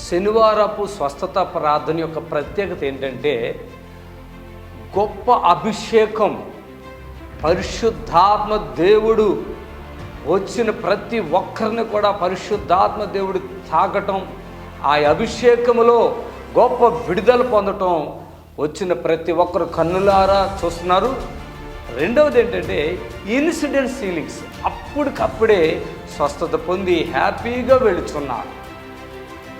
శనివారపు స్వస్థత ప్రార్థన యొక్క ప్రత్యేకత ఏంటంటే గొప్ప అభిషేకం. పరిశుద్ధాత్మ దేవుడు వచ్చిన ప్రతి ఒక్కరిని కూడా పరిశుద్ధాత్మ దేవుడు తాకటం, ఆ అభిషేకములో గొప్ప విడుదల పొందటం వచ్చిన ప్రతి ఒక్కరు కన్నులారా చూస్తున్నారు. రెండవది ఏంటంటే ఇన్సిడెంట్ హీలింగ్స్. అప్పటికప్పుడే స్వస్థత పొంది హ్యాపీగా వెళుచున్నారు.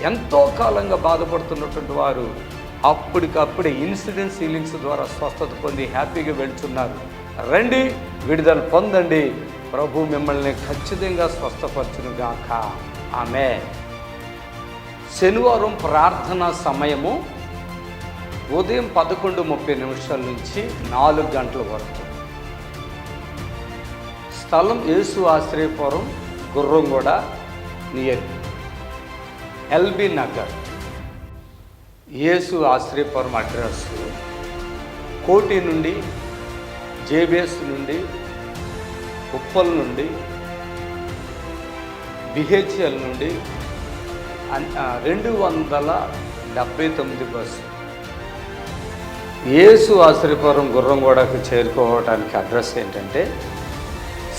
ఎంతో కాలంగా బాధపడుతున్నటువంటి వారు అప్పటికప్పుడే ఇన్సిడెంట్ హీలింగ్స్ ద్వారా స్వస్థత పొంది హ్యాపీగా వెళుచున్నారు. రండి, విడుదల పొందండి. ప్రభు మిమ్మల్ని ఖచ్చితంగా స్వస్థపరచును గాక. ఆమేన్. శనివారం ప్రార్థనా సమయము ఉదయం 11:30 నుంచి 4 గంటల వరకు. స్థలం యేసు ఆశ్రయపురం, గుర్రంగూడ, నియర్ ఎల్బీ నగర్. యేసు ఆశ్రయపురం అడ్రస్ కోటి నుండి, జేబిఎస్ నుండి, ఉప్పల్ నుండి, బిహెచ్ఎల్ నుండి 279 బస్సు. యేసు ఆశ్రయపురం గుర్రంగూడకు చేరుకోవడానికి అడ్రస్ ఏంటంటే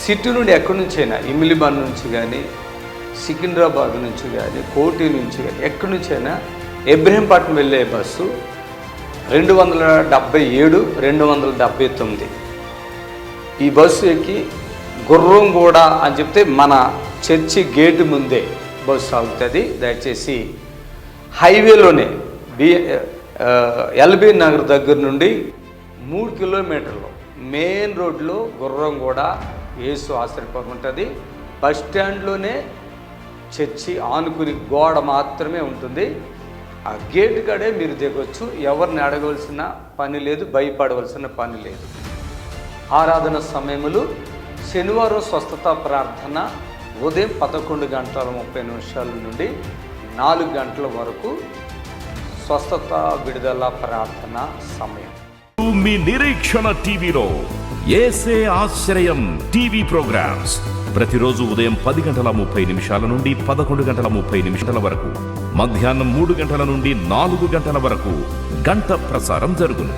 సిటీ నుండి ఎక్కడి నుంచైనా, ఇమిలిబాన్ నుంచి కానీ, సికింద్రాబాద్ నుంచి కానీ, కోటి నుంచి కానీ, ఎక్కడి నుంచైనా ఇబ్రహీంపట్నం వెళ్ళే బస్సు 277, 279. ఈ బస్సు ఎక్కి గుర్రంగూడ అని చెప్తే మన చర్చి గేటు ముందే బస్సు ఆగుతుంది. దయచేసి హైవేలోనే ఎల్బీ నగర్ దగ్గర నుండి 3 కిలోమీటర్లు మెయిన్ రోడ్లో గుర్రంగూడ యేసు ఆశ్రయపురం ఉంటుంది. బస్ స్టాండ్లోనే చర్చి ఆనుకుని గోడ మాత్రమే ఉంటుంది. ఆ గేట్ కాడే మీరు దిగొచ్చు. ఎవరిని అడగవలసిన పని లేదు, భయపడవలసిన పని లేదు. ఆరాధన సమయములు శనివారం స్వస్థత ప్రార్థన ఉదయం 11:30 నుండి 4 గంటల వరకు స్వస్థత, విడుదల ప్రార్థన సమయం. మీ నిరీక్షణ టీవీలో యేసే ఆశ్రయం టీవీ ప్రోగ్రామ్స్ ప్రతిరోజు ఉదయం 10:30 నుండి 11:30 వరకు, మధ్యాహ్నం 3 గంటల నుండి 4 గంటల వరకు గంట ప్రసారం జరుగును.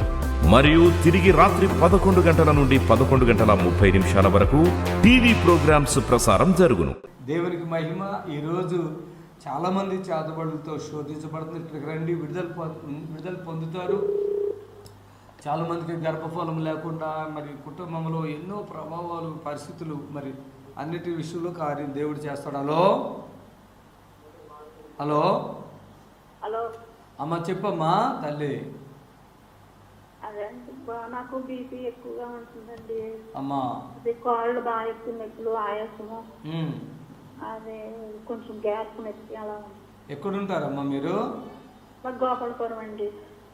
మరియు తిరిగి రాత్రి 11 గంటల నుండి 11:30 వరకు టీవీ ప్రోగ్రామ్స్ ప్రసారం జరుగును. దేవునికి మహిమ. ఈరోజు చాలామంది చేతబడులతో శోధించబడుతుంది. ఇక్కడికి రండి, విడుదల పొందుతారు. చాలామందికి గర్భఫలం లేకుండా, మరి కుటుంబంలో ఎన్నో ప్రభావాలు, పరిస్థితులు, మరి అన్నిటి విషయంలో కార్యం దేవుడు చేస్తాడు. హలో హలో హలో అమ్మ, చెప్పమ్మా తల్లి. అదే నాకు బీపీ ఎక్కువగా ఉంటుందండి. అమ్మా, అది కాళ్ళు బాగా ఎక్కువ నొప్పులు, ఆయాసము, అదే కొంచెం గ్యాస్ నొప్పి అలా ఉంది. ఎక్కడుంటారమ్మా మీరు? మాకు గోపాలపురం అండి,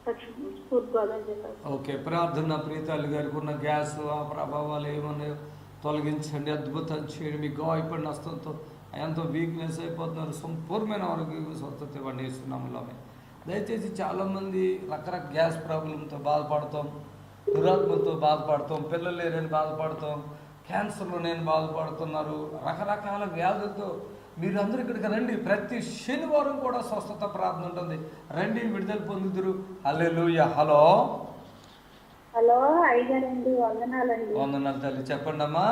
తూర్పుగోదావరి జిల్లా. ఓకే. ప్రార్థన ప్రీతాలు గారికి ఉన్న గ్యాస్, ఆ ప్రభావాలు ఏమన్నాయో తొలగించండి, అద్భుతం చేయండి. మీ గాయపడిన హస్తంతో ఎంతో వీక్నెస్ అయిపోతున్నారు. సంపూర్ణమైన ఆరోగ్య స్వస్థత ఇవ్వండి ఇస్తున్నాములో. దయచేసి చాలామంది రకరకాల గ్యాస్ ప్రాబ్లంతో బాధపడతాం, దురాత్మతో బాధపడతాం, పిల్లలు లేరని బాధపడతాం, క్యాన్సర్లో నేను బాధపడుతున్నారు, రకరకాల వ్యాధులతో మీరు అందరూ ఇక్కడికి రండి. ప్రతి శనివారం కూడా స్వస్థత ప్రార్థన ఉంటుంది. రండి, విడుదల పొందుదురు. హల్లెలూయా. హలో హలో అయ్యగారండి, వందనాలండి. వందనాలు తల్లి, చెప్పండి అమ్మా.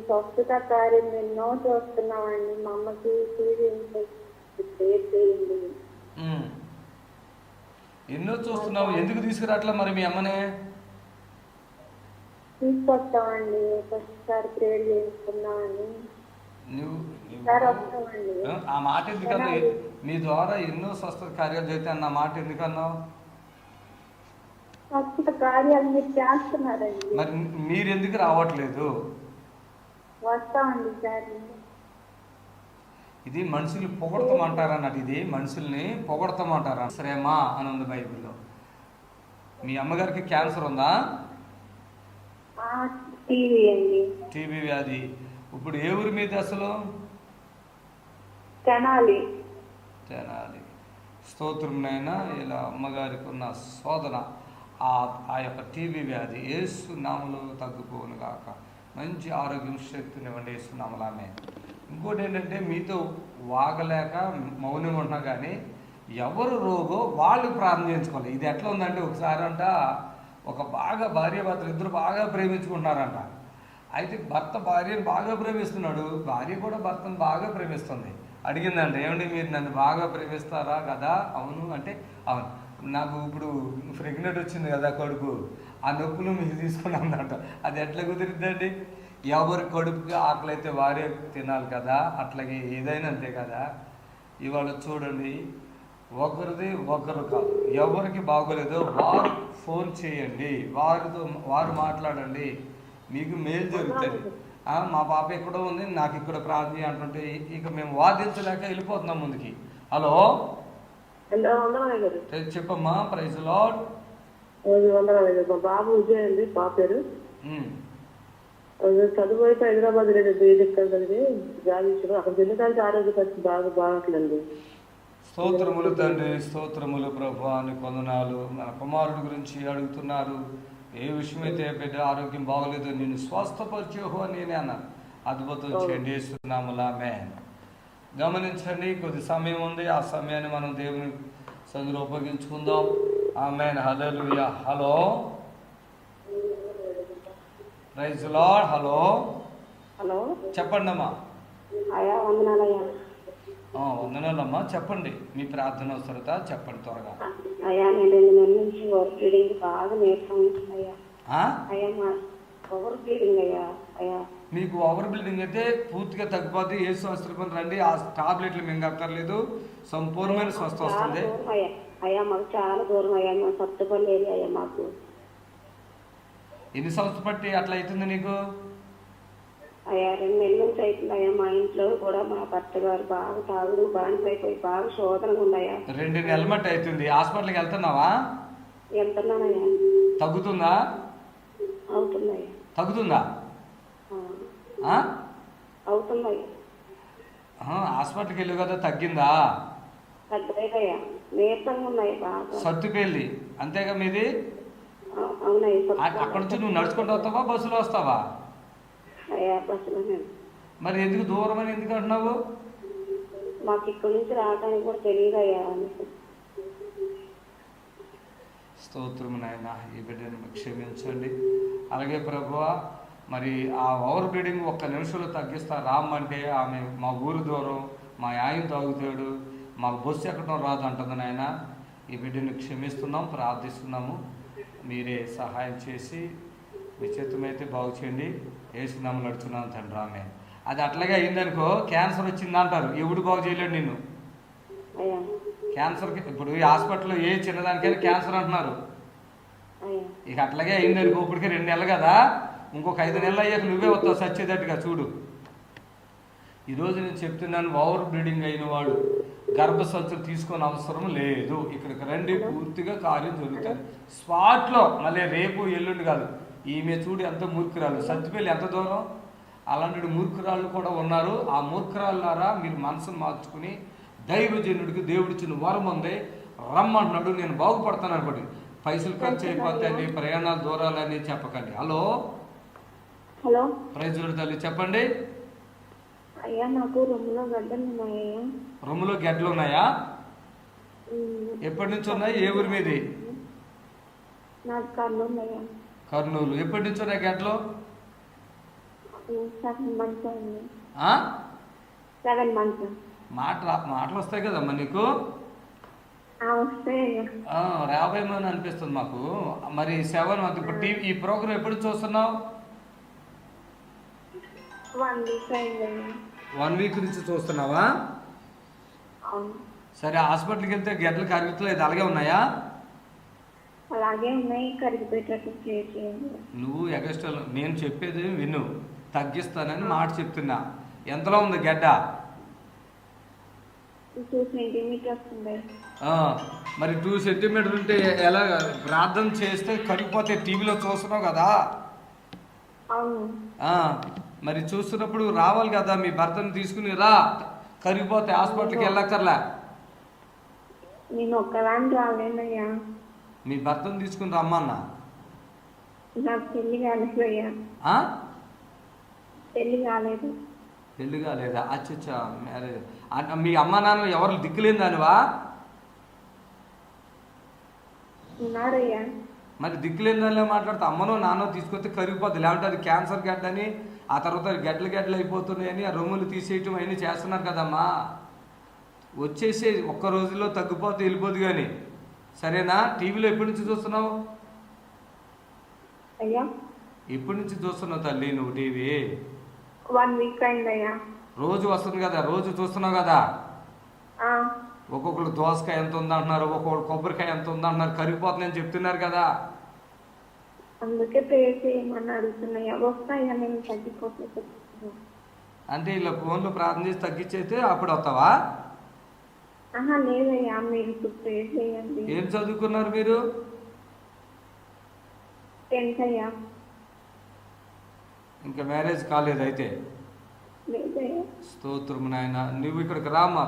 స్వస్థత కార్యం ఎన్నో చూస్తున్నామండి. మా అమ్మకి ఎన్నో చూస్తున్నావు, ఎందుకు తీసుకురావట్లే మరి మీ అమ్మనే? తీసుకొస్తామండి, ఫస్ట్ సారి ప్రేయర్ చేయించుకున్నామని. ఆ మాట ఎందుకన్నా? మీ ద్వారా ఎన్నో స్వస్థత కార్యాలు చేస్తే అన్న మాట ఎందుకన్నావు? స్వస్థత కార్యాలు మీరు చేస్తున్నారండి, మరి మీరు ఎందుకు రావట్లేదు? వస్తామండి సార్. ఇది మనుషులు పొగడతామంటారన్నట్టు. ఇది మనుషుల్ని పొగడతామంటారా? శ్రమ అని ఉంది బైబిల్లో. మీ అమ్మగారికి క్యాన్సర్ ఉందా? టీబీ వ్యాధి. ఇప్పుడు ఏ ఊరి మీద అసలు? తెనాలి. స్తోత్రంనైనా ఇలా అమ్మగారికి ఉన్న శోధన ఆ యొక్క టీబీ వ్యాధి యేసు నామములో తగ్గిపోవును గాక. మంచి ఆరోగ్యం శక్తినివ్వండి యేసు నామములో ఆమేన్. ఇంకోటి ఏంటంటే మీతో వాగలేక మౌనంగా ఉంటున్నా కానీ ఎవరు రోగో వాళ్ళు ప్రార్థన చేయించుకోవాలి. ఇది ఎట్లా ఉందంటే ఒకసారి అంట ఒక బాగా భార్యాభర్తలు ఇద్దరు బాగా ప్రేమించుకుంటున్నారంట. అయితే భర్త భార్యను బాగా ప్రేమిస్తున్నాడు, భార్య కూడా భర్తను బాగా ప్రేమిస్తుంది. అడిగిందంట, ఏమండి మీరు నన్ను బాగా ప్రేమిస్తారా కదా? అవును అంటే అవును. నాకు ఇప్పుడు ప్రెగ్నెంట్ వచ్చింది కదా కొడుకు, ఆ నొప్పులు మీరు తీసుకున్నానంట. అది ఎట్లా కుదిరిద్దండి? ఎవరి కడుపుకి ఆకలి అయితే వారే తినాలి కదా, అట్లాగే ఏదైనా అంతే కదా. ఇవాళ చూడండి, ఒకరిది ఒకరు కాదు, ఎవరికి బాగోలేదో వారు ఫోన్ చేయండి, వారు మాట్లాడండి, మీకు మేలు జరుగుతుంది. మా పాప ఎక్కడో ఉంది, నాకు ఇక్కడ ప్రార్థన అంటుంటే ఇక మేము వాదించలేక వెళ్ళిపోతున్నాం ముందుకి. హలో చెప్పమ్మా. Praise lord. మా బాబు విజయ్ అండి, పాప పేరు. చదువు అయితే హైదరాబాద్ జాబ్ ఇచ్చారు, అక్కడ వెళ్ళడానికి ఆరోగ్య పరిస్థితి బాగట్లండి. స్తోత్రములు తండ్రి, స్తోత్రములు ప్రభు అని కొందనాలు. మన కుమారుడి గురించి అడుగుతున్నారు. ఏ విషయమైతే బిడ్డ ఆరోగ్యం బాగోలేదు, నేను స్వస్థపరిచేహో అని నేనే అన్నాను. అద్భుతం చేయండి యేసునామములో ఆమేన్. గమనించండి, కొద్ది సమయం ఉంది, ఆ సమయాన్ని మనం దేవుని సన్నిధిలో ఉపయోగించుకుందాం. Amen. Hallelujah. Hello praise lord. Hello hello చెప్పండి అమ్మా. అయ్యా వందనాలయ్యా. వందనాలమ్మా, చెప్పండి మీ ప్రార్థన అవసరత చెప్పండి త్వరగా. అయ్యా నేను 2 నెలల నుంచి ఓవర్ బ్లీడింగ్ బాగా నేర్చుకుంటున్నాయ్యా. అయ్యా మా ఓవర్ బ్లీడింగ్ అయ్యా. అయ్యా మీకు ఓవర్ బ్లీడింగ్ అయితే పూర్తిగా తగ్గిపోతే యేసు హాస్పిటల్ రండి, ఆ టాబ్లెట్లు మేము అక్కర్లేదు, సంపూర్ణమైన స్వస్థ వస్తుంది. అయ్యా మాకు చాలా దూరం అయ్యా, మేము సత్తుపల్లి ఏరియా అయ్యా. మాకు ఎన్ని సంవత్సరాలు బట్టి అట్లా అవుతుంది నీకు? అయ్యా 2 నెలల నుంచి అవుతుంది అయ్యా. మా ఇంట్లో కూడా మా భర్త గారు బాగా తాగుడు బానిసైపోయి బాగా శోధనగా ఉన్నాయా. 2 నెలల మట్టి అవుతుంది. హాస్పిటల్కి వెళ్తున్నావా? వెళ్తున్నానయ్యా. తగ్గుతుందా? అవుతుందయ్యా. తగ్గుతుందా? అవుతుందయ్యా. హాస్పిటల్కి వెళ్ళి కదా, తగ్గిందా? తగ్గలేదయ్యా, నీరసంగా ఉన్నాయి బాగా. సత్తుపల్లి అంతేగా మీది? అవునయ్యా. అక్కడ నుంచి నువ్వు నడుచుకుంటూ వస్తావా, బస్సులో వస్తావా? అయ్యా బస్సులో. మరి ఎందుకు దూరం అని ఎందుకు అంటున్నావు? మాకు ఇక్కడి నుంచి రావడానికి కూడా తెలియదు అయ్యా. స్తోత్రము నాయన, ఈ బిడ్డను క్షమించండి. అలాగే ప్రభువా, మరి ఆ ఓవర్ బ్లీడింగ్ 1 నిమిషంలో తగ్గిస్తా రామ్మంటే ఆమె మా ఊరు దూరం, మా ఆయన తాగుతాడు, మాకు బస్సు ఎక్కడం రాదు అంటుంది నాయన. ఈ బిడ్డను క్షమిస్తున్నాం, ప్రార్థిస్తున్నాము. మీరే సహాయం చేసి మీ చేతమైతే బాగు చేయండి. యేసునామములో నడుచున్నాను తండ్రి ఆమేన్. అది అట్లాగే అయిందనుకో, క్యాన్సర్ వచ్చింది అంటారు, ఎవడు బాగు చేయలేడు నిన్ను. క్యాన్సర్కి ఇప్పుడు ఈ హాస్పిటల్లో ఏ చిన్నదానికైనా క్యాన్సర్ అంటున్నారు. ఇక అట్లాగే అయిందనుకో, ఇప్పటికే 2 నెలలు కదా, ఇంకొక 5 నెలలు అయ్యాక నువ్వే వస్తావు సచ్చేటట్టుగా. చూడు, ఈరోజు నేను చెప్తున్నాను, ఓవర్ బ్లీడింగ్ అయిన వాడు గర్భసంచులు తీసుకొని అవసరం లేదు. ఇక్కడికి రండి, పూర్తిగా కార్యం జరుగుతుంది స్పాట్లో. మళ్ళీ రేపు ఎల్లుండి కాదు. ఈమె చూడు ఎంత మూర్ఖురాలు, సత్తుపల్లి ఎంత దూరం. అలాంటి మూర్ఖురాళ్ళు కూడా ఉన్నారు. ఆ మూర్ఖురాళ్ళారా మీరు మనసును మార్చుకుని దైవజనుడికి దేవుడిచ్చిన వరం ఉంది, రమ్మంటున్నాడు, నేను బాగుపడతాను అనుకోండి. పైసలు ఖర్చు అయిపోతాయని, ప్రయాణాలు దూరాలని చెప్పకండి. హలో హలో ప్రైజ్ తల్లి చెప్పండి. అయ్యా నాకు రొమ్ములో గడ్డలు ఉన్నాయా. రొమ్ములో గడ్డలు ఉన్నాయా? ఎప్పటి నుంచి ఉన్నాయి? ఏ ఊరి మీది? నాకు కర్నూలు అయ్యా. కర్నూలు. ఎప్పటి నుంచి ఉన్నాయి గడ్డలు? 7 months అయింది. 7 months. మాటలు వస్తాయి కదమ్మా నీకు? రాబోయేమని అనిపిస్తుంది మాకు. మరి 7 months. ఇప్పుడు ఈ ప్రోగ్రామ్ ఎప్పుడు చూస్తున్నావు? 1 week అయింది. 1 week నుంచి చూస్తున్నావా? సరే, హాస్పిటల్కి వెళ్తే గడ్డలు కరుగుతలేదు, అలాగే ఉన్నాయా? అలాగే ఉన్నాయి, కరిగిపోయేటట్టు చేయండి. నువ్వు ఎగస్ట్రా నేను చెప్పేది విను, తగ్గిస్తానని మాట చెప్తున్నా. ఎంతలో ఉంది గడ్డ? 2 centimeters ఉంది. మరి 2 centimeters ఉంటే ఎలా ప్రార్థన చేస్తే కరిగిపోతే? టీవీలో చూస్తున్నావు కదా. అవును. మరి చూస్తున్నప్పుడు రావాలి కదా, మీ భర్తను తీసుకుని రా, కరిగిపోతే హాస్పిటల్కి వెళ్ళక్కర్లే. నేను ఒక్కదాన్ని రాలేనయ్యా. మీ భర్తను తీసుకుని రమ్మన్నా. నాకు పెళ్లి కాలేదు అయ్యా, ఆ? పెళ్లి కాలేదు. పెళ్ళి కాలేదా? అచ్చచ్చా, మ్యారేజ్. మీ అమ్మ నాన్న ఎవరు దిక్కులేని దానివా? ఉన్నారయ్యా. మరి దిక్కులేని దానిలో మాట్లాడితే అమ్మనో నాన్నో తీసుకొస్తే కరిగిపోద్ది, లేకుంటే అది క్యాన్సర్ గడ్డ అని, ఆ తర్వాత గడ్డలు అయిపోతున్నాయని ఆ రొమ్ములు తీసేయటం అవన్నీ చేస్తున్నారు కదమ్మా. వచ్చేసి ఒక్క రోజులో తగ్గిపోతే వెళ్ళిపోదు కానీ, సరేనా? టీవీలో ఎప్పటి నుంచి చూస్తున్నావు? అయ్యా ఎప్పటి నుంచి చూస్తున్నావు తల్లి నువ్వు టీవీ? 1 వీక్ అయిందయ్యా. రోజు వస్తుంది కదా, రోజు చూస్తున్నావు కదా. ఆ, ఒక్కొక్కరు దోసకాయ ఎంత ఉందంటున్నారు, ఒక్కొక్కరు కొబ్బరికాయ ఎంత ఉందంటున్నారు, కరిగిపోతుందని చెప్తున్నారు కదా. అందుకే ప్రేర్ చేయమని అడుగుతున్నాయా. వస్తాయా, నేను తగ్గిపోతే చెప్తున్నా. అంటే ఇలా ఫోన్లో ప్రార్థన చేసి తగ్గించేస్తే అప్పుడు వస్తావా? ఆహా లేదయ్యా, మీరు ఇప్పుడు ప్రేర్ చేయండి. ఏం చదువుకున్నారు మీరు? 10th అయ్యా. ఇంకా మ్యారేజ్ కాలేదు అయితే? లేదయ్యా. స్తోత్రం నాయన. నువ్వు ఇక్కడికి రామా,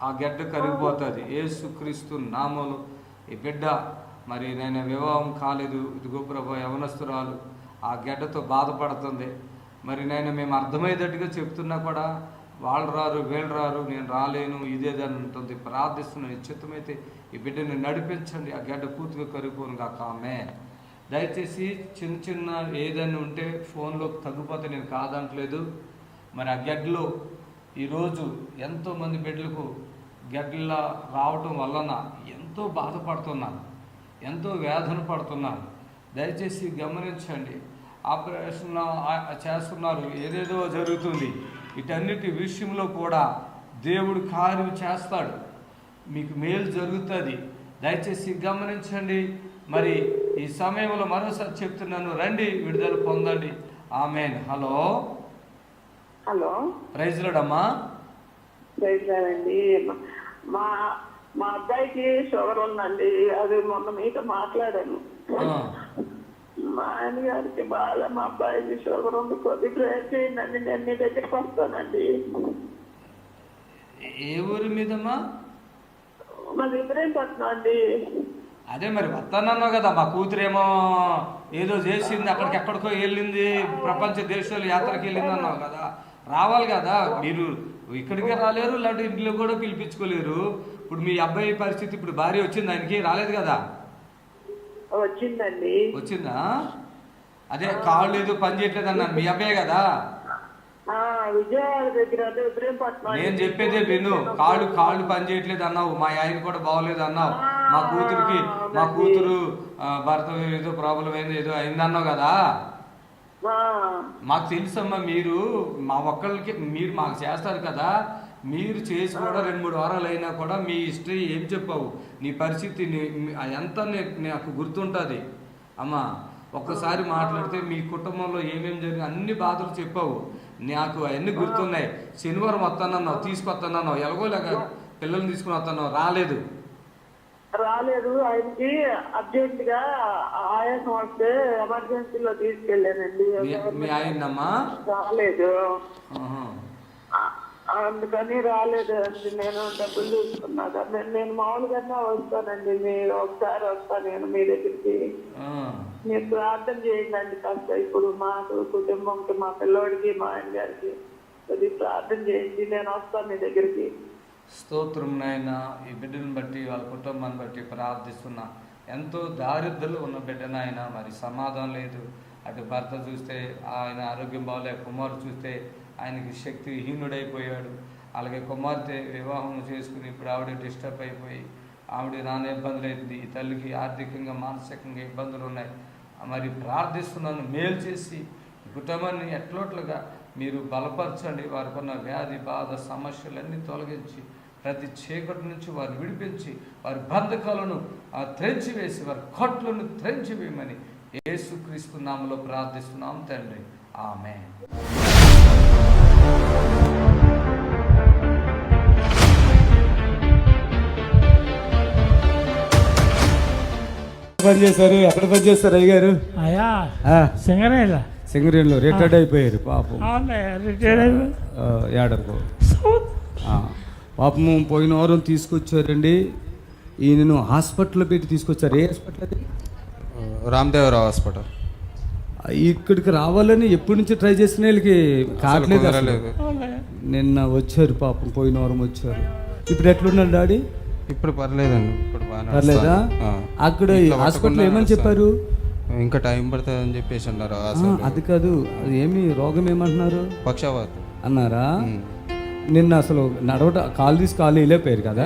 ఆ గడ్డ కరిగిపోతుంది యేసుక్రీస్తు నామములో. ఈ బిడ్డ మరి నేను వివాహం కాలేదు, ఇదిగో ప్రభు యవనస్తురాలు ఆ గడ్డతో బాధపడుతుంది. మరి నేను మేము అర్థమయ్యేటట్టుగా చెప్తున్నా కూడా వాళ్ళు రారు, వీళ్ళు రారు, నేను రాలేను, ఇదేదని ఉంటుంది. ప్రార్థిస్తున్నాను, నిశ్చితమైతే ఈ బిడ్డని నడిపించండి, ఆ గడ్డ పూర్తిగా కరిగిపోను కాక. ఆమె దయచేసి చిన్న చిన్న ఏదైనా ఉంటే ఫోన్లో తగ్గిపోతే నేను కాదంటలేదు. మరి ఆ గడ్డలో ఈరోజు ఎంతోమంది బిడ్డలకు గడ్డల రావటం వలన ఎంతో బాధపడుతున్నారు, ఎంతో వేదన పడుతున్నారు. దయచేసి గమనించండి. ఆపరేషన్ చేస్తున్నారు, ఏదేదో జరుగుతుంది. వీటన్నిటి విషయంలో కూడా దేవుడు కార్యం చేస్తాడు, మీకు మేలు జరుగుతుంది. దయచేసి గమనించండి. మరి ఈ సమయంలో మరోసారి చెప్తున్నాను, రండి, విడుదల పొందండి. ఆమేన్. హలో హలో, ప్రైజ్ లార్డమ్మా. ప్రైజ్ లార్డ్ అండి. మా మా అబ్బాయికి షుగర్ ఉందండి, అది మొన్న మీతో మాట్లాడాను. మా ఆయన గారికి బాగా, మా అబ్బాయికి షుగర్ ఉంది, కొద్ది ప్రేర్ చేయండి, నేను మీ దగ్గరికి వస్తానండి. ఏ ఊరి మీదమ్మా? మాది ఇబ్రహీంపట్నం అండి. అదే మరి వస్తానన్నావు కదా. మా కూతురేమో ఏదో చేసింది, అక్కడికి ఎక్కడికో వెళ్ళింది, ప్రపంచ దేశాలు యాత్రకి వెళ్ళింది అన్నావు కదా. రావాలి కదా, మీరు ఇక్కడికే రాలేరు, లేదంటే ఇంట్లో కూడా పిలిపించుకోలేరు. ఇప్పుడు మీ అబ్బాయి పరిస్థితి, ఇప్పుడు భార్య వచ్చింది, ఆయనకి రాలేదు కదా. వచ్చిందండి. వచ్చిందా? అదే కాళ్ళు ఏదో పని చేయట్లేదు అన్నాను, మీ అబ్బాయి కదా. విజయవాడ దగ్గర ఇబ్రహీంపట్నం. నేను చెప్పేదే విను. కాళ్ళు పని చేయట్లేదు అన్నావు, మా ఆయన కూడా బాగోలేదు అన్నావు, మా కూతురు భర్త ఏదో ప్రాబ్లం అయింది, ఏదో అయింది అన్నావు కదా. మాకు తెలుసమ్మా, మీరు మా ఒక్కళ్ళకి మీరు మాకు చేస్తారు కదా. మీరు చేసి కూడా 2-3 వారాలు అయినా కూడా మీ హిస్టరీ ఏం చెప్పావు, నీ పరిస్థితి ఎంత నాకు గుర్తుంటుంది అమ్మా. ఒక్కసారి మాట్లాడితే మీ కుటుంబంలో ఏమేమి జరిగింది అన్ని బాధలు చెప్పావు, నాకు అవన్నీ గుర్తున్నాయి. శనివారం వస్తానన్నావు, తీసుకొస్తానన్నావు, ఎలాగోలాగా పిల్లల్ని తీసుకుని వస్తున్నావు, రాలేదు. ఆయనకి అర్జెంట్ గా ఆయాసం వస్తే ఎమర్జెన్సీలో తీసుకెళ్ళానండి. మీ ఆయనమ్మా? రాలేదు, అందుకని రాలేదు. నేను డబ్బులు తీసుకున్నా. నేను మామూలుగానే వస్తానండి, మీరు ఒకసారి వస్తాను నేను మీ దగ్గరికి. మీరు ప్రార్థన చేయండి కాస్త. ఇప్పుడు మాకు కుటుంబంకి, మా పిల్లోడికి, మా ఆయన గారికి అది ప్రార్థన చేయండి, నేను వస్తాను మీ దగ్గరికి. స్తోత్రం నాయన. ఈ బిడ్డను బట్టి, వాళ్ళ కుటుంబాన్ని బట్టి ప్రార్థిస్తున్నా. ఎంతో దారిద్ర్యంలో ఉన్న బిడ్డనాయన, మరి సమాధానం లేదు. అటు భర్త చూస్తే ఆయన ఆరోగ్యం బాగోలేక, కుమారుడు చూస్తే ఆయనకి శక్తిహీనుడైపోయాడు. అలాగే కుమార్తె వివాహం చేసుకుని ఇప్పుడు ఆవిడ డిస్టర్బ్ అయిపోయి ఆవిడ నాన్న ఇబ్బందులు అవుతుంది. ఈ తల్లికి ఆర్థికంగా, మానసికంగా ఇబ్బందులు ఉన్నాయి. మరి ప్రార్థిస్తున్నాను, మేలు చేసి ఈ కుటుంబాన్ని ఎట్లోట్లుగా మీరు బలపరచండి. వారికి ఉన్న వ్యాధి, బాధ, సమస్యలన్నీ తొలగించి ప్రతి చీకటి నుంచి వారిని విడిపించి వారి బంధకాలను త్రెంచివేసి వారి కొట్లను త్రెంచివేయమని యేసుక్రీస్తు నామములో ప్రార్థిస్తున్నాం తండ్రి. ఆమేన్. పని చేశారు? ఎక్కడ పని చేస్తారు అయ్యగారు? అయ్యా సింగరేణిలో రిటైర్డ్ అయిపోయారు పాపం. ఏడకు పాపము పోయిన వారం తీసుకొచ్చారండి. ఈయనను హాస్పిటల్లో పెట్టి తీసుకొచ్చారు. ఏ హాస్పిటల్ అది? రామదేవరావు హాస్పిటల్. ఇక్కడికి రావాలని ఎప్పటి నుంచి ట్రై చేసిన వీళ్ళకి కావట్లేదు అసలు. నిన్న వచ్చారు పాపం, పోయిన వారం వచ్చారు. ఇప్పుడు ఎట్లున్నారు డాడీ? ఇప్పుడు పర్లేదండి, ఇప్పుడు పర్లేదా? అక్కడ హాస్పిటల్ ఏమని చెప్పారు? ఇంకా టైం పడుతుంది అని చెప్పేసి అన్నారు. అది కాదు, అది ఏమి రోగం ఏమంటున్నారు? పక్షవాతం అన్నారా? నిన్న అసలు కాలు తీసి కాలు వెళ్ళిపోయారు కదా,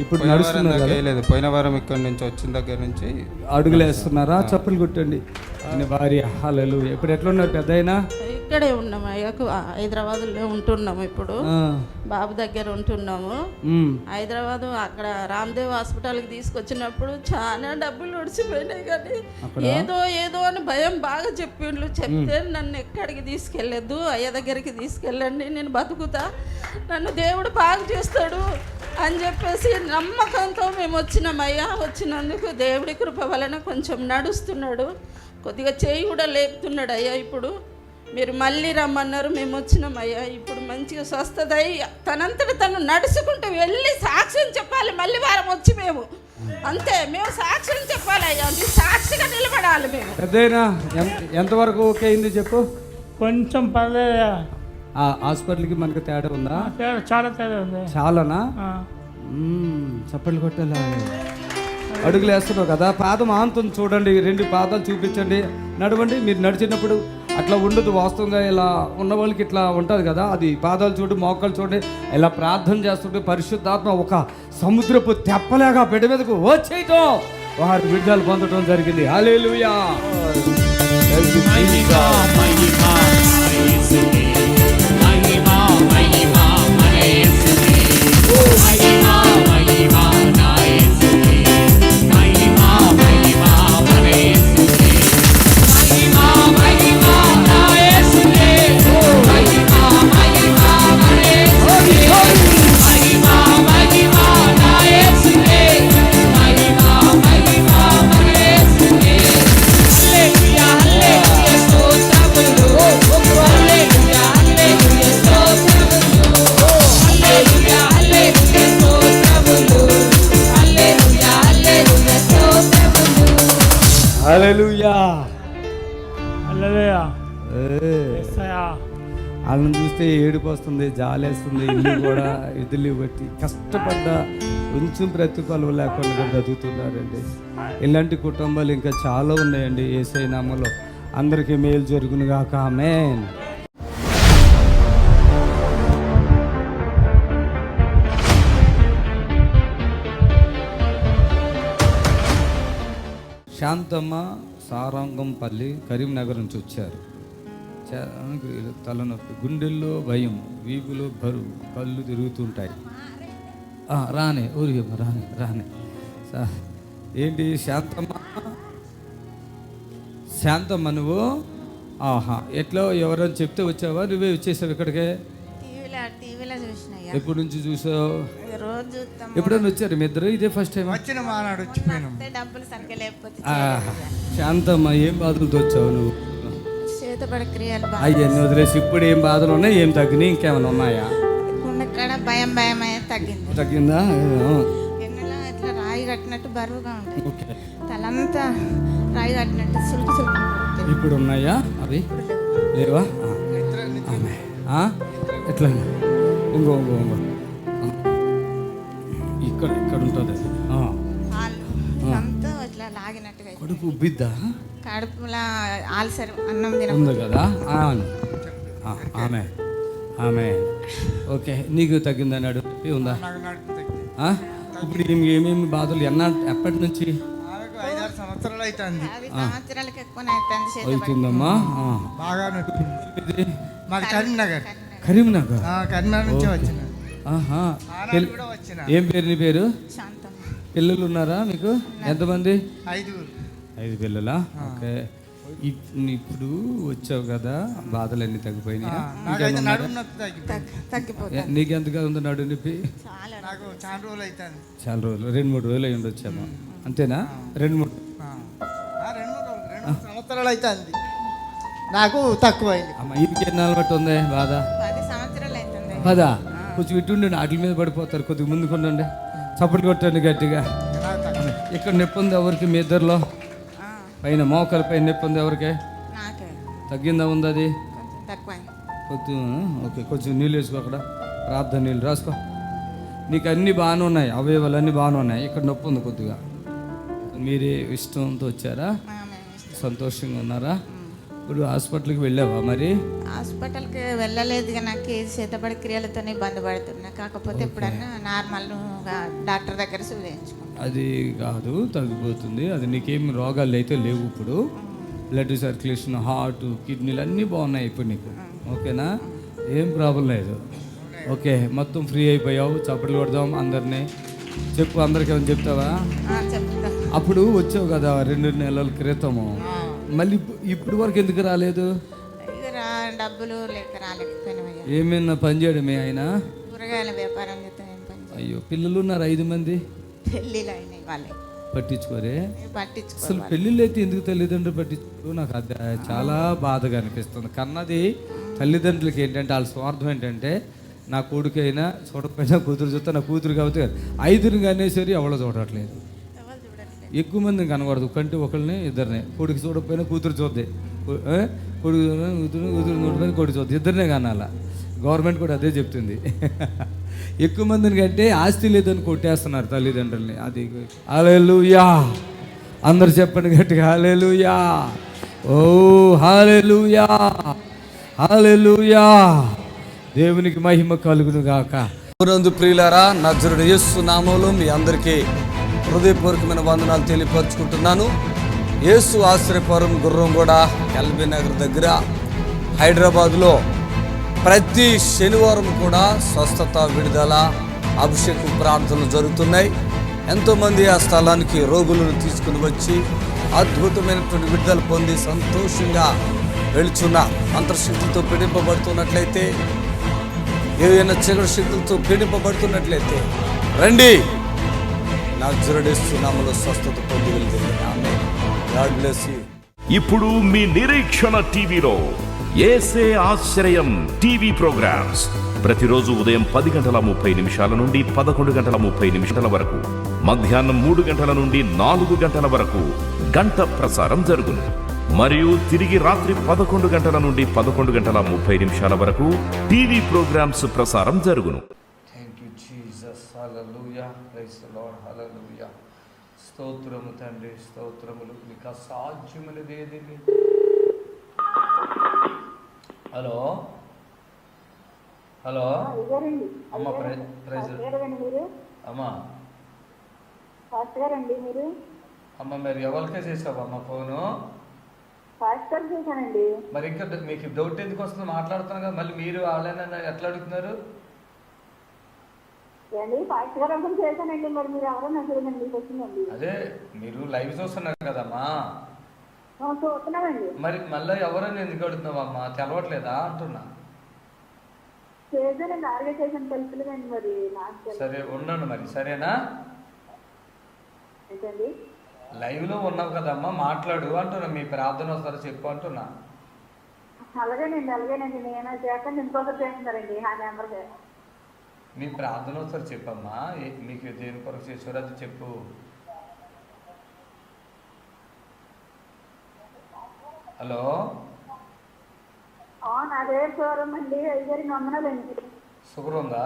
ఇప్పుడు నడుస్తున్నారు కదా? లేదు, పోయిన వారం ఇక్కడ నుంచి వచ్చిన దగ్గర నుంచి అడుగులు వేస్తున్నారా? చప్పులు కొట్టండి. భార్య హల్లెలూయా. ఇప్పుడు ఎట్లున్నారు పెద్ద అయినా? ఇక్కడే ఉన్నాము అయ్యాకు, హైదరాబాద్లో ఉంటున్నాము. ఇప్పుడు బాబు దగ్గర ఉంటున్నాము. హైదరాబాద్ అక్కడ రామ్దేవ్ హాస్పిటల్కి తీసుకొచ్చినప్పుడు చాలా డబ్బులు ఒడిచిపోయినాయి, కానీ ఏదో అని భయం బాగా చెప్పిండ్రు. చెప్తే నన్ను ఎక్కడికి తీసుకెళ్ళొద్దు, అయ్య దగ్గరికి తీసుకెళ్ళండి, నేను బతుకుతా, నన్ను దేవుడు బాగా చేస్తాడు అని చెప్పేసి నమ్మకంతో మేము వచ్చినామయ్యా. వచ్చినందుకు దేవుడి కృప వలన కొంచెం నడుస్తున్నాడు, కొద్దిగా చేయి కూడా లేపుతున్నాడు అయ్యా. ఇప్పుడు మీరు మళ్ళీ రమ్మన్నారు, మేము వచ్చినామయ్యా. ఇప్పుడు మంచిగా స్వస్థత తనంతట తను నడుచుకుంటూ వెళ్ళి సాక్ష్యం చెప్పాలి. మళ్ళీ వారం వచ్చి మేము అంతే, మేము సాక్ష్యం చెప్పాలి అయ్యా, సాక్షిగా నిలబడాలి మేము. పెద్దయినా ఎంతవరకు ఓకే అయింది చెప్పు? కొంచెం పర్లేదా? హాస్పిటల్కి మనకు తేడా ఉందా? చాలా తేడా ఉంది. చాలానా? చప్పట్లు కొట్టాలా? అడుగులు వేస్తున్నావు కదా, పాదం ఆంతం చూడండి, 2 పాదాలు చూపించండి, నడవండి. మీరు నడిచినప్పుడు అట్లా ఉండదు, వాస్తవంగా ఇలా ఉన్న వాళ్ళకి ఇట్లా ఉంటుంది కదా, అది పాదాలు చూడు, మోకాలు చూడండి. ఇలా ప్రార్థన చేస్తుంటే పరిశుద్ధాత్మ ఒక సముద్రపు తెప్పలేగా బిడ్డ మీదకు వచ్చేయటం, వారి విడుదల పొందడం జరిగింది. హల్లెలూయా. హల్లెలూయా. వాళ్ళని చూస్తే ఏడుపు వస్తుంది, జాలేస్తుంది. ఇల్లు కూడా ఇదిలి బట్టి కష్టపడ్డ కొంచెం ప్రతిఫలం లేకుండా బ్రతుకుతున్నారండి. ఇలాంటి కుటుంబాలు ఇంకా చాలా ఉన్నాయండి. యేసయ్య నామములో అందరికీ మేలు జరుగును గాక. ఆమేన్. శాంతమ్మ సారంగంపల్లి, కరీంనగర్ నుంచి వచ్చారు. తలనొప్పి, గుండెల్లో భయం, వీపులో బరువు, కళ్ళు తిరుగుతుంటాయి. రానే ఊరికమ్మ, రానే ఏంటి శాంతమ్మ నువ్వు? ఎట్లా ఎవరైనా చెప్తే వచ్చావా, నువ్వే వచ్చేసావు ఇక్కడికే? ఎప్పటి నుంచి చూసావు? ఎప్పుడైనా వచ్చారు మీ ఇద్దరు? ఇదే ఫస్ట్ టైం? శాంతమ్మ, ఏం బాధలతో వచ్చావు నువ్వు? అయ్యన్ని వదిలేసి ఇప్పుడు ఏం బాధలు ఉన్నాయి, ఏం తగ్గినాయి, ఇంకేమైనా ఉన్నాయా? భయం తగ్గింది. తగ్గిందా? ఇట్లా రాయి కట్టినట్టు బరువుగా ఉంటుంది, తలంతా రాయి కట్టినట్టు సులుకు సులుకు. ఇప్పుడు ఉన్నాయా అవి? లేవా? ఎట్లా? ఇంకో ఇక్కడ ఉంటుంది అది. కడుపు ఉబ్బిద్దా? కడుపులా ఆల్సర్, అన్నం ఉంది కదా. ఆమె ఓకే. నీకు తగ్గిందని అడుగు ఉందా? ఇప్పుడు ఏమేమి బాధలు ఎప్పటి నుంచి? 5-6 సంవత్సరాలు అవుతుందమ్మా. కరీంనగర్ నుంచి వచ్చిన. ఏం పేరు నీ పేరు? పిల్లలు ఉన్నారా మీకు? ఎంతమంది? 5 పిల్లలా? ఓకే. ఇప్పుడు వచ్చావు కదా, బాధలన్నీ తగ్గిపోయినాయా? నీకెంతగా ఉందో నడు నొప్పి? చాలా రోజులు, 2-3 రోజులు అయి ఉండొచ్చామా? అంతేనా? 2-3 సంవత్సరాలు అవుతుంది. నాకు తక్కువైంది. ఇంటికి ఎన్నాళ్ళు బట్టి ఉంది బాధ? 10 సంవత్సరాలు అవుతుంది. 10? కొంచెం ఇటుండి వాటి మీద పడిపోతారు, కొద్దిగా ముందుకు ఉండండి, చప్పట్లు కొట్టండి గట్టిగా. ఇక్కడ నొప్పి ఉంది ఎవరికి? మీ ఇద్దరిలో పైన మోకాల పైన నొప్పి ఉంది ఎవరికి? నాకే తగ్గిందా? ఉంది అది కొంచెం తక్కువ. ఓకే, కొంచెం నీళ్ళు వేసుకో, అక్కడ ప్రార్థన నీళ్ళు రాసుకో. నీకు అన్నీ బాగానే ఉన్నాయి, అవయవాలు అన్నీ బాగానే ఉన్నాయి. ఇక్కడ నొప్పి ఉంది కొద్దిగా. మీరే ఇష్టంతో వచ్చారా? సంతోషంగా ఉన్నారా? ఇప్పుడు హాస్పిటల్కి వెళ్ళావా? మరి హాస్పిటల్కి వెళ్ళలేదు, నాకు చేతబడి క్రియలతో ఇబ్బంది పడుతున్నా. కాకపోతే ఎప్పుడన్నా నార్మల్ డాక్టర్ దగ్గర చూపించుకుంటాను. అది కాదు, తగ్గిపోతుంది. అది నీకేమి రోగాలు అయితే లేవు ఇప్పుడు. బ్లడ్ సర్క్యులేషన్, హార్ట్, కిడ్నీలు అన్నీ బాగున్నాయి ఇప్పుడు నీకు. ఓకేనా? ఏం ప్రాబ్లం లేదు. ఓకే, మొత్తం ఫ్రీ అయిపోయావు. చప్పట్లు కొడదాం అందరినీ. చెప్పు, అందరికి ఏమైనా చెప్తావా? చెప్తా. అప్పుడు వచ్చావు కదా 2 నెలల క్రితము, మళ్ళీ ఇప్పుడు వరకు ఎందుకు రాలేదు? డబ్బులు లేక రాలేకపోయినా. ఏమైనా పని చేయడమే ఆయన? కూరగాయల వ్యాపారం చేస్తే ఏం పని? అయ్యో, పిల్లలు ఉన్నారు 5 మంది. పెళ్ళిళ్ళు అయినాయి వాళ్ళే. పట్టించుకోరే? పట్టించుకో. అసలు పెళ్ళిళ్ళు అయితే ఎందుకు తల్లిదండ్రులు పట్టించుకో? నాకు అది చాలా బాధగా అనిపిస్తుంది. కన్నది తల్లిదండ్రులకి ఏంటంటే వాళ్ళ స్వార్థం ఏంటంటే, నా కొడుకైనా చూడకపోయినా కూతురు చూస్తే నా కూతురు కాబట్టి 5 కానీ సరే ఎవరో చూడట్లేదు. ఎక్కువ మందిని కనకూడదు, కంటే ఒకరిని ఇద్దరిని. కొడుకు చూడకపోయినా కూతురు చూద్ది, కొడుకు కూతురు చూడకపోయినా కొడుకు చూద్ది, ఇద్దరినే కనాల. గవర్నమెంట్ కూడా అదే చెప్తుంది. ఎక్కువ మందిని కంటే ఆస్తి లేదని కొట్టేస్తున్నారు తల్లిదండ్రుల్ని. అది హల్లెలూయా, అందరు చెప్పండి గట్టిగా హల్లెలూయా. ఓ హల్లెలూయా, హల్లెలూయా. దేవునికి మహిమ కలుగును గాక. ప్రియులారా, నజరుడు యేసు నామములో మీ అందరికీ హృదయపూర్వకమైన వందనాలు తెలియపరుచుకుంటున్నాను. యేసు ఆశ్రయపురం గుర్రంగూడ ఎల్బీ నగర్ దగ్గర హైదరాబాద్లో ప్రతి శనివారం కూడా స్వస్థత, విడుదల, అభిషేకం ప్రార్థనలు జరుగుతున్నాయి. ఎంతోమంది ఆ స్థలానికి రోగులను తీసుకుని వచ్చి అద్భుతమైనటువంటి విడుదల పొంది సంతోషంగా వెళుచున్న అంతర్శక్తులతో పీడింపబడుతున్నట్లయితే, ఏదైనా చీకటి శక్తులతో పీడింపబడుతున్నట్లయితే రండి, నజరేయునామములో స్వస్థత పొంది వెళ్తుంది. ఆమేన్. God bless you. ఇప్పుడు మీ నిరీక్షణ టీవీలో యేసే ఆశ్రయం టీవీ ప్రోగ్రామ్స్ ప్రతిరోజు ఉదయం 10:30 నుండి 11:30 వరకు, మధ్యాహ్నం 3 గంటల నుండి 4 గంటల వరకు గంట ప్రసారం జరుగును. మరియు తిరిగి రాత్రి 11 గంటల నుండి 11:30 వరకు టీవీ ప్రోగ్రామ్స్ ప్రసారం జరుగును. Thank you Jesus. Hallelujah. Praise the lord. Hallelujah. స్తోత్రము తండ్రి, స్తోత్రములు. మీకు అసాధ్యమైనది ఏది లేదు. హలో హలో అమ్మ, ప్రైజ్ అమ్మా. అమ్మ, మీరు ఎవరికే చేసావు అమ్మ ఫోను? మరి ఇంకా మీకు డౌట్ ఎందుకు వస్తుంది? మాట్లాడుతున్నాను కదా, మళ్ళీ మీరు వాళ్ళైనా ఎట్లా అడుగుతున్నారు? అదే మీరు లైవ్ చూస్తున్నారు కదమ్మా, మరి మళ్ళీ ఎవరైనా ఎందుకు అడుగుతున్నావమ్మా? తెలవట్లేదా అంటున్నా. సరే ఉండండి మరి, సరేనా? లైవ్ లో ఉన్నావు కదమ్మా, మాట్లాడు అంటున్నా. మీ ప్రార్థన వస్తారో చెప్పు అంటున్నా. మీ ప్రార్థన వస్తారు చెప్పమ్మా. మీకు దేని కొరకు చేసారో అది చెప్పు. హలో, షుగర్ ఉందా?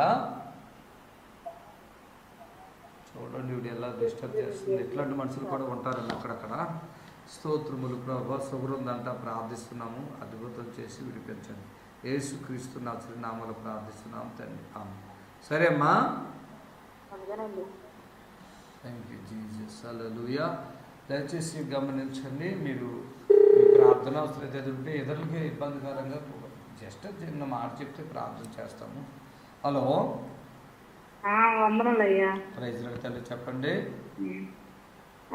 చూడండి వీడు ఎలా డిస్టర్బ్ చేస్తుంది. ఇట్లాంటి మనుషులు కూడా ఉంటారండి అక్కడక్కడ. స్తోత్రములు ప్రభా. షుగర్ ఉందంట, ప్రార్థిస్తున్నాము, అద్భుతం చేసి విడిపించండి. యేసుక్రీస్తు నామములో ప్రార్థిస్తున్నాము తండ్రి. ఆమేన్. సరే అమ్మా. Thank you Jesus. హల్లెలూయా. దయచేసి గమనించండి, మీరు మీ ప్రార్థన అవసరం ఎదురుంటే ఇతరులకి ఇబ్బందికరంగా జస్ట్ చిన్న మాట చెప్తే ప్రార్థన చేస్తాము. హలో, ప్రైజ్ లార్డ్ తల్లి, చెప్పండి.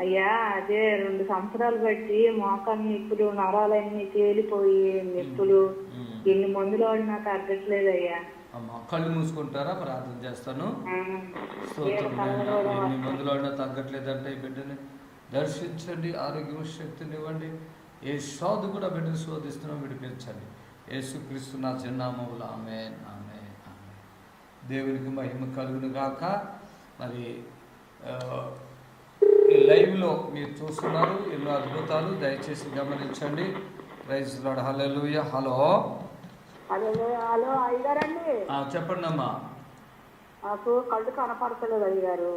అయ్యా, అదే 2 సంవత్సరాలు బట్టి మోకాలు నిప్పులు, నరాలన్నీ తేలిపోయి నిప్పులు, ఎన్ని మందులు వాడినా తగ్గట్లేదు అయ్యా. అమ్మా, కళ్ళు మూసుకుంటారా? ప్రార్థన చేస్తాను. ఎన్ని మందులు వాడినా తగ్గట్లేదంటే ఈ బిడ్డని దర్శించండి, ఆరోగ్యం శక్తిని ఇవ్వండి. ఏ శోధ కూడా బిడ్డను శోధిస్తున్నాం, విడిపించండి. యేసుక్రీస్తు నా చిరునామములో. ఆమేన్, ఆమేన్, ఆమేన్. దేవునికి మహిమ కలుగును గాక. మరి లైవ్లో మీరు చూస్తున్నారు ఎన్నో అద్భుతాలు, దయచేసి గమనించండి. Praise lord, hallelujah. Hello hello అయ్యగారండి, చెప్పండి అమ్మా. నాకు కళ్ళు కనపడతలేదు అయ్యగారు,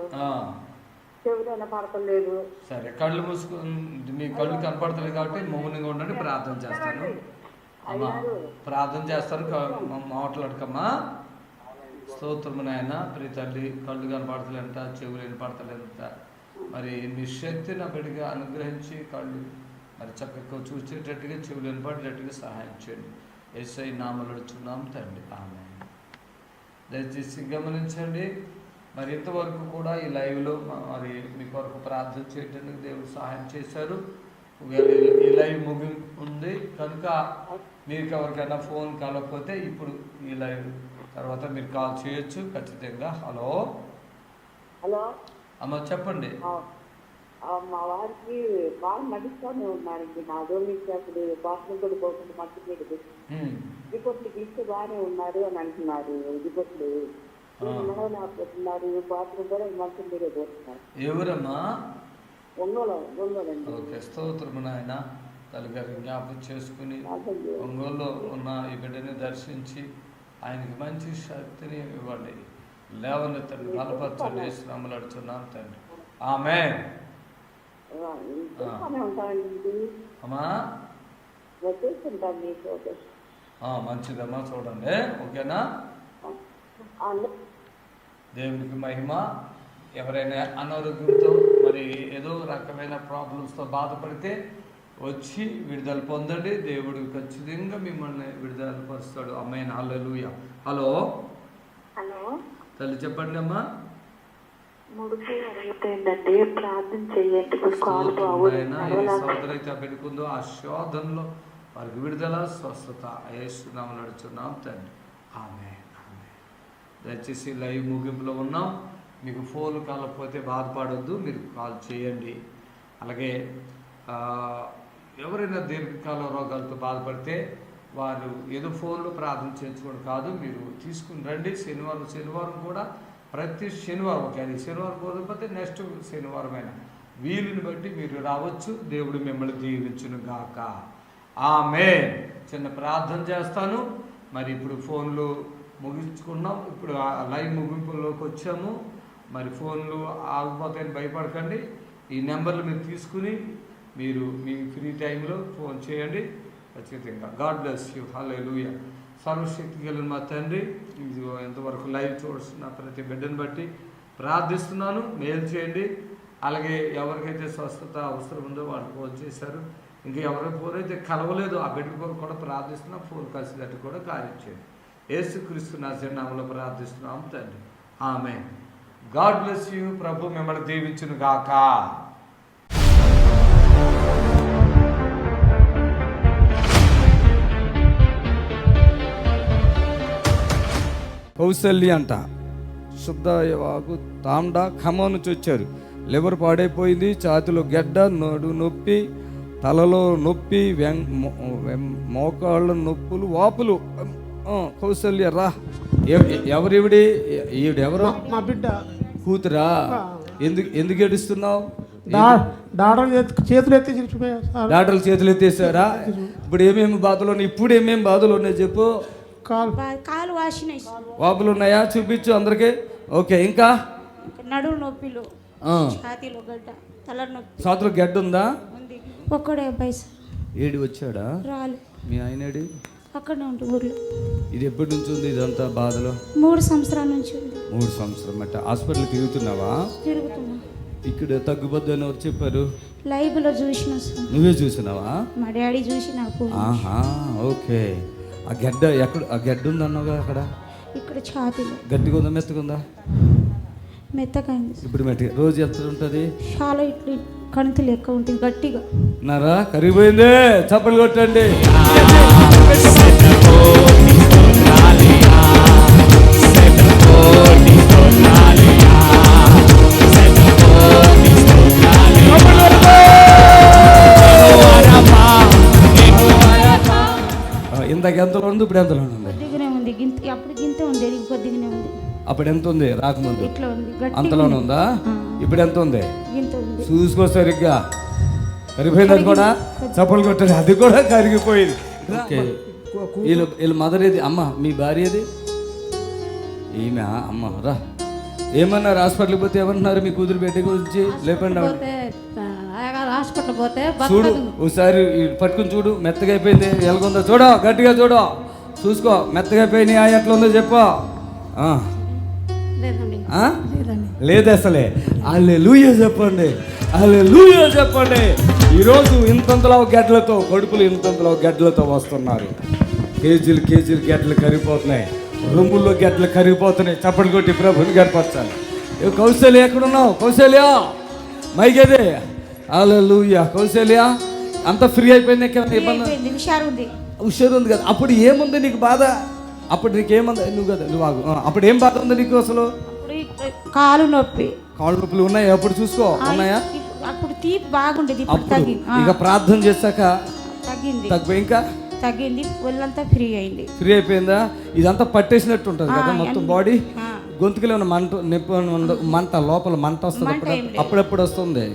చెవులు కనపడతలేదు. సరే, కళ్ళు మూసుకుని మీ కళ్ళు కనపడతలేదు కాబట్టి మౌనంగా ఉండండి, ప్రార్థన చేస్తాను అమ్మా. ప్రార్థన చేస్తాను, మాట్లాడకమ్మా. స్తోత్రము నాయన. ప్రియ తల్లి, కళ్ళు కనపడతలేంట, చెవులు వినపడతలేంట. మరి మీ శక్తి నా బిడ్డగా అనుగ్రహించి కళ్ళు మరి చక్కగా చూసేటట్టుగా, చెవులు వినపడేటట్టుగా సహాయం చేయండి. యేసయ్య నామములో అడుగుచున్నాం తండ్రి, ఆమేన్. దయచేసి గమనించండి. మరి ఇంతవరకు కూడా ఈ లైవ్లో మరి మీ కొరకు ప్రార్థన చేయడానికి దేవుడు సహాయం చేశారు. ఈ లైవ్ ముగింపు ఉంది కనుక మీకు ఎవరికైనా ఫోన్ కాలకపోతే ఇప్పుడు ఈ లైవ్ తర్వాత మీరు కాల్ చేయొచ్చు ఖచ్చితంగా. హలో అమ్మ, చెప్పండి. మా వారికి బాగా నడుస్తూనే ఉన్నారండి. నా డోమికి అప్పుడు బాత్రూమ్ కూడా పోకుండా మంచి లేదు, రిపోర్ట్లు ఇస్తే బాగానే ఉన్నారు అని అంటున్నారు. రిపోర్ట్లు నడవలేకపోతున్నారు, బాత్రూమ్ కూడా మంచి మీరే పోతున్నారు. ఎవరమ్మా? ఒంగోలండి. ఓకే, స్తోత్రము నాయన. తల్లిగారి జ్ఞాపకం చేసుకుని ఒంగోలులో ఉన్న ఈ బిడ్డని దర్శించి ఆయనకి మంచి శక్తిని ఇవ్వండి, లేవనెత్తండి, బలపరచండి. శ్రమలు అడుచున్నాం తండ్రి, ఆమేన్. అమ్మా మంచిదమ్మా, చూడండి. ఓకేనా? దేవునికి మహిమ. ఎవరైనా అనారోగ్యంతో మరి ఏదో రకమైన ప్రాబ్లమ్స్తో బాధపడితే వచ్చి విడుదల పొందండి. దేవుడు ఖచ్చితంగా మిమ్మల్ని విడుదల పరుస్తాడు. ఆమేన్, హల్లెలూయా. హలో తల్లి, చెప్పండి అమ్మా. ముడుపు అడుగుతుందండి, ప్రార్థన చేయండి. సోదరైతే పెట్టుకుందో ఆ శోధనలో వారికి విడుదల, స్వస్థత యేసు నామములో అడుగుచున్నాం తండ్రి, ఆమేన్, ఆమేన్. దయచేసి లైవ్ ముగింపులో ఉన్నాం. మీకు ఫోన్ కాలకపోతే బాధపడొద్దు, మీరు కాల్ చేయండి. అలాగే ఎవరైనా దీర్ఘకాల రోగాలతో బాధపడితే వారు ఏదో ఫోన్లో ప్రార్థన చేయించుకోవడం కాదు, మీరు తీసుకుని రండి. శనివారం కూడా ప్రతి శనివారం, ఓకే, అది శనివారం పోకపోతే నెక్స్ట్ శనివారం అయినా వీలుని బట్టి మీరు రావచ్చు. దేవుడు మిమ్మల్ని దీవించును గాక, ఆమేన్. చిన్న ప్రార్థన చేస్తాను. మరి ఇప్పుడు ఫోన్లు ముగించుకున్నాం, ఇప్పుడు లైవ్ ముగింపులోకి వచ్చాము. మరి ఫోన్లు ఆగిపోతాయని భయపడకండి. ఈ నెంబర్లు మీరు తీసుకుని మీరు మీ ఫ్రీ టైంలో ఫోన్ చేయండి ఖచ్చితంగా. God bless you. హల్లెలూయా. సర్వశక్తి కలిగిన మా తండ్రి, ఇది ఎంతవరకు లైవ్ చూస్తున్న ప్రతి బిడ్డను బట్టి ప్రార్థిస్తున్నాను, మేలు చేయండి. అలాగే ఎవరికైతే స్వస్థత అవసరం ఉందో వాళ్ళు ఫోన్ చేశారు. ఇంకా ఎవరికి ఫోన్ అయితే కలవలేదు ఆ బిడ్డ కొరకు కూడా ప్రార్థిస్తున్నాం. ఫోన్ కలిసినట్టు కూడా కార్యం చేయండి. యేసుక్రీస్తు నామములో ప్రార్థిస్తున్నాం తండ్రి, ఆమేన్. God bless you. ప్రభు మిమ్మల్ని దీవించును గాక. కౌశల్య అంట, శుద్ధ వాగు తాండా, ఖమ్మం నుంచి వచ్చారు. లివర్ పాడైపోయింది, ఛాతిలో గెడ్డ, నడు నొప్పి, తలలో నొప్పి, మోకాళ్ళ నొప్పులు, వాపులు. కౌశల్య రా. ఎవరివిడి? ఈవిడెవరు? మా బిడ్డ కూతురా? ఎందుకు ఏడుస్తున్నావు? చేతులు ఎత్తి డాక్టర్లు చేతులు ఎత్తేసారా? ఇప్పుడు ఏమేమి బాధలు ఉన్నాయి? ఇప్పుడు ఏమేమి బాధలు ఉన్నాయి చెప్పు. కాలు వాసినాయి, వాపులు ఉన్నాయా? చూపించు అందరికి. ఓకే, ఇంకా నడుము నొప్పిలు, ఛాతీలో గడ్డ, తల నొప్పి. ఛాతీలో గడ్డ ఉందా? ఒక్కడే అబ్బాయి సార్. ఏడు వచ్చాడా? రాలు. మీ ఆయన ఏడి? అక్కడనే ఉంటుంది ఊర్లో. ఇది ఎప్పటి నుంచి ఉంది ఇదంతా బాధలో? 3 సంవత్సరాల నుంచి ఉంది. 3 సంవత్సరం అంటే హాస్పిటల్ తిరుగుతున్నావా? తిరుగుతున్నా. ఇక్కడ తగ్గుబద్దు అని ఎవరు చెప్పారు? లైవ్లో చూసిన సార్. నువ్వే చూసినావా? మా డాడీ చూసి నాకు. ఆహా, ఓకే. ఆ గడ్డ ఎక్కడ? ఆ గడ్డ ఉందన్నావుగా అక్కడ? ఇక్కడ ఛాతీలో. గట్టిగా ఉందా మెత్తగా? మెత్తకైంది. ఇప్పుడు మెత్తగా. రోజు ఎంత ఉంటుంది? చాలా ఇట్లా కణితి లెక్క ఉంటుంది గట్టిగా. నారా కరిగిపోయిందే, చప్పలు కొట్టండి. ఇందాక ఎంతలో ఉంది, ఇప్పుడు ఎంతలో ఉంది? కొద్దిగానే ఉంది. అప్పుడు గింతే ఉంది, కొద్దిగానే ఉంది. అప్పుడు ఎంత ఉంది రాకముందు? ఇట్లా ఉంది, అంతలోనే ఉందా? ఇప్పుడు ఎంత ఉంది? గింత ఉంది. చూసుకో సరిగ్గా. కరిగిపోయింది అది కూడా, చప్పలు కొట్టారు, అది కూడా కరిగిపోయింది. ఓకే, వీళ్ళ మదర్ ఏది? అమ్మ మీ భార్య ఏది? ఈమె అమ్మ రా. ఏమన్నారు హాస్పిటల్కి పోతే? ఏమన్నారు మీ కూతురు బిడ్డ గురించి? లేపండి హాస్పిటల్ పోతే చూడు, ఒకసారి పట్టుకుని చూడు, మెత్తగా అయిపోయింది, ఎలాగుందో చూడ, గట్టిగా చూడు, చూసుకో, మెత్తగా అయిపోయినాయి, ఎట్లా ఉందో చెప్పు. లేదు అసలే. హల్లెలూయా చెప్పండి, హల్లెలూయా చెప్పండి. ఈరోజు ఇంతంతలో గడ్డలతో, కొడుకులు ఇంతంతలో గడ్డలతో వస్తున్నారు. కేజీలు గడ్డలు కరిగిపోతున్నాయి, రొమ్ముల్లో గడ్డలు కరిగిపోతున్నాయి. చప్పట్లు కొట్టి ప్రభుని గర్పరచాలి. కౌశల్య ఎక్కడున్నావు? కౌశల్య మైగేదే. హల్లెలూయా. కౌశల్య అంత ఫ్రీ అయిపోయింది, ఇబ్బంది హుషారు ఉంది కదా. అప్పుడు ఏముంది నీకు బాధ? అప్పుడు నీకేముంది? నువ్వు కదా, నువ్వు ఆగు. అప్పుడు ఏం బాధ ఉంది నీకు అసలు? కాలు నొప్పులు ఉన్నాయా? అప్పుడు చూసుకో, ఉన్నాయా? అప్పుడు తీపి బాగుండేది. ఇక ప్రార్థన చేశాక తగ్గింది, ఇంకా తగ్గింది, ఒళ్ళంతా ఫ్రీ అయింది. ఫ్రీ అయిపోయిందా? ఇదంతా పట్టేసినట్టు ఉంటుంది కదా మొత్తం బాడీ. గొంతుకులో ఉన్న మంట లోపల మంట వస్తుంది, అప్పుడప్పుడు వస్తుంది.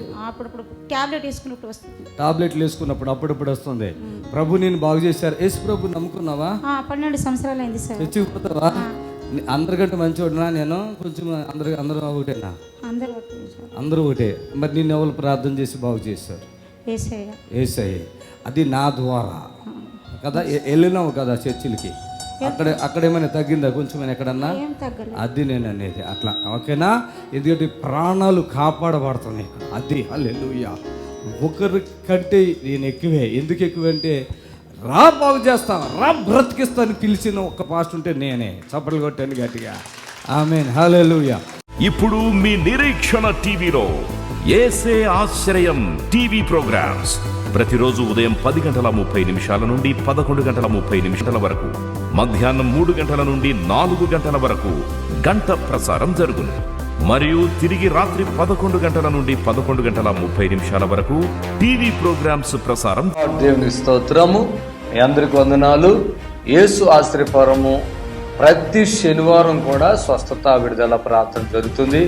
టాబ్లెట్లు వేసుకున్నప్పుడు అప్పుడప్పుడు వస్తుంది. ప్రభు నేను బాగు చేశారు. యేసు ప్రభు నమ్ముకున్నావా? 12 సంవత్సరాలు అయింది సార్. చచ్చిపోతావా? అందరికంటే మంచివాడునా నేను? కొంచెం అందరూ ఒకటేనా? అందరూ ఒకటే. మరి నిన్ను ఎవరు ప్రార్థన చేసి బాగు చేశారు? యేసయ్య. అది నా ద్వారా కదా. వెళ్ళినావు కదా చర్చిలకి, అక్కడ ఏమైనా తగ్గిందా? కొంచెం ఎక్కడన్నా? అది నేను అనేది అట్లా, ఓకేనా? ఎందుకంటే ప్రాణాలు కాపాడబడుతున్నాయి. అది హల్లెలూయా. ఒకరి కంటే నేను ఎక్కువే. ఎందుకు ఎక్కువ అంటే, రా బాగు చేస్తాను, రా బ్రతికిస్తాను పిలిచిన ఒక్క పాస్ట్ ఉంటే నేనే. చప్పట్లు కొట్టాను గట్టిగా. ఆమేన్, హల్లెలూయా. ఇప్పుడు మీ నిరీక్షణ టీవీలో యేసే ఆశ్రయం టీవీ ప్రోగ్రామ్స్ ప్రతిరోజు ఉదయం 10:30 నుండి 11:30 వరకు, మధ్యాహ్నం 3 గంటల నుండి 4 గంటల వరకు గంట ప్రసారం జరుగును. మరియు తిరిగి రాత్రి 11 గంటల నుండి 11:30 వరకు టీవీ ప్రోగ్రామ్స్ ప్రసారం. దేవుని స్తోత్రము. మీ అందరికి వందనాలు. యేసు ఆశ్రయపురము ప్రతి శనివారం కూడా స్వస్థత విడుదల ప్రార్థన జరుగుతుంది.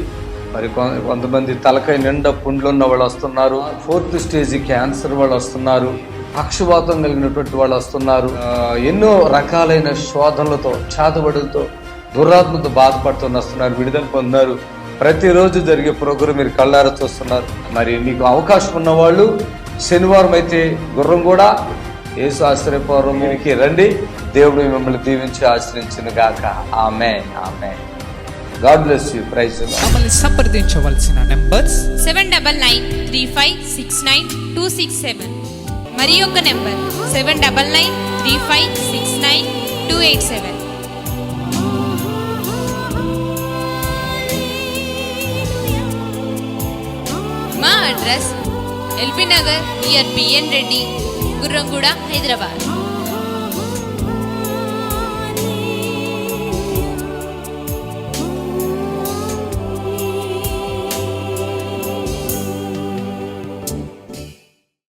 మరి కొంతమంది తలకాయ నిండా పుండ్లు ఉన్న వాళ్ళు వస్తున్నారు, 4th స్టేజ్ క్యాన్సర్ వాళ్ళు వస్తున్నారు, పక్షవాతం కలిగినటువంటి వాళ్ళు వస్తున్నారు, ఎన్నో రకాలైన శోధనలతో, చేతబడులతో, దురాత్మతో బాధపడుతూ వస్తున్నారు, విడుదల పొందారు. ప్రతిరోజు జరిగే ప్రోగ్రాం మీరు కళ్ళారా చూస్తున్నారు. మరి మీకు అవకాశం ఉన్నవాళ్ళు శనివారం అయితే గుర్రం కూడా యేసు ఆశ్రయపురంకి రండి. దేవుడు మిమ్మల్ని దీవించి ఆశ్రయించును గాక. Amen, amen. God bless you. Praise the lord. మమ్మల్ని సంప్రదించవలసిన నంబర్స్ 7993569267 మరి ఒక నంబర్ 7993569287. మా అడ్రస్ ఎల్బీ నగర్ నియర్ బిఎన్ రెడ్డి, గుర్రంగూడ, హైదరాబాద్.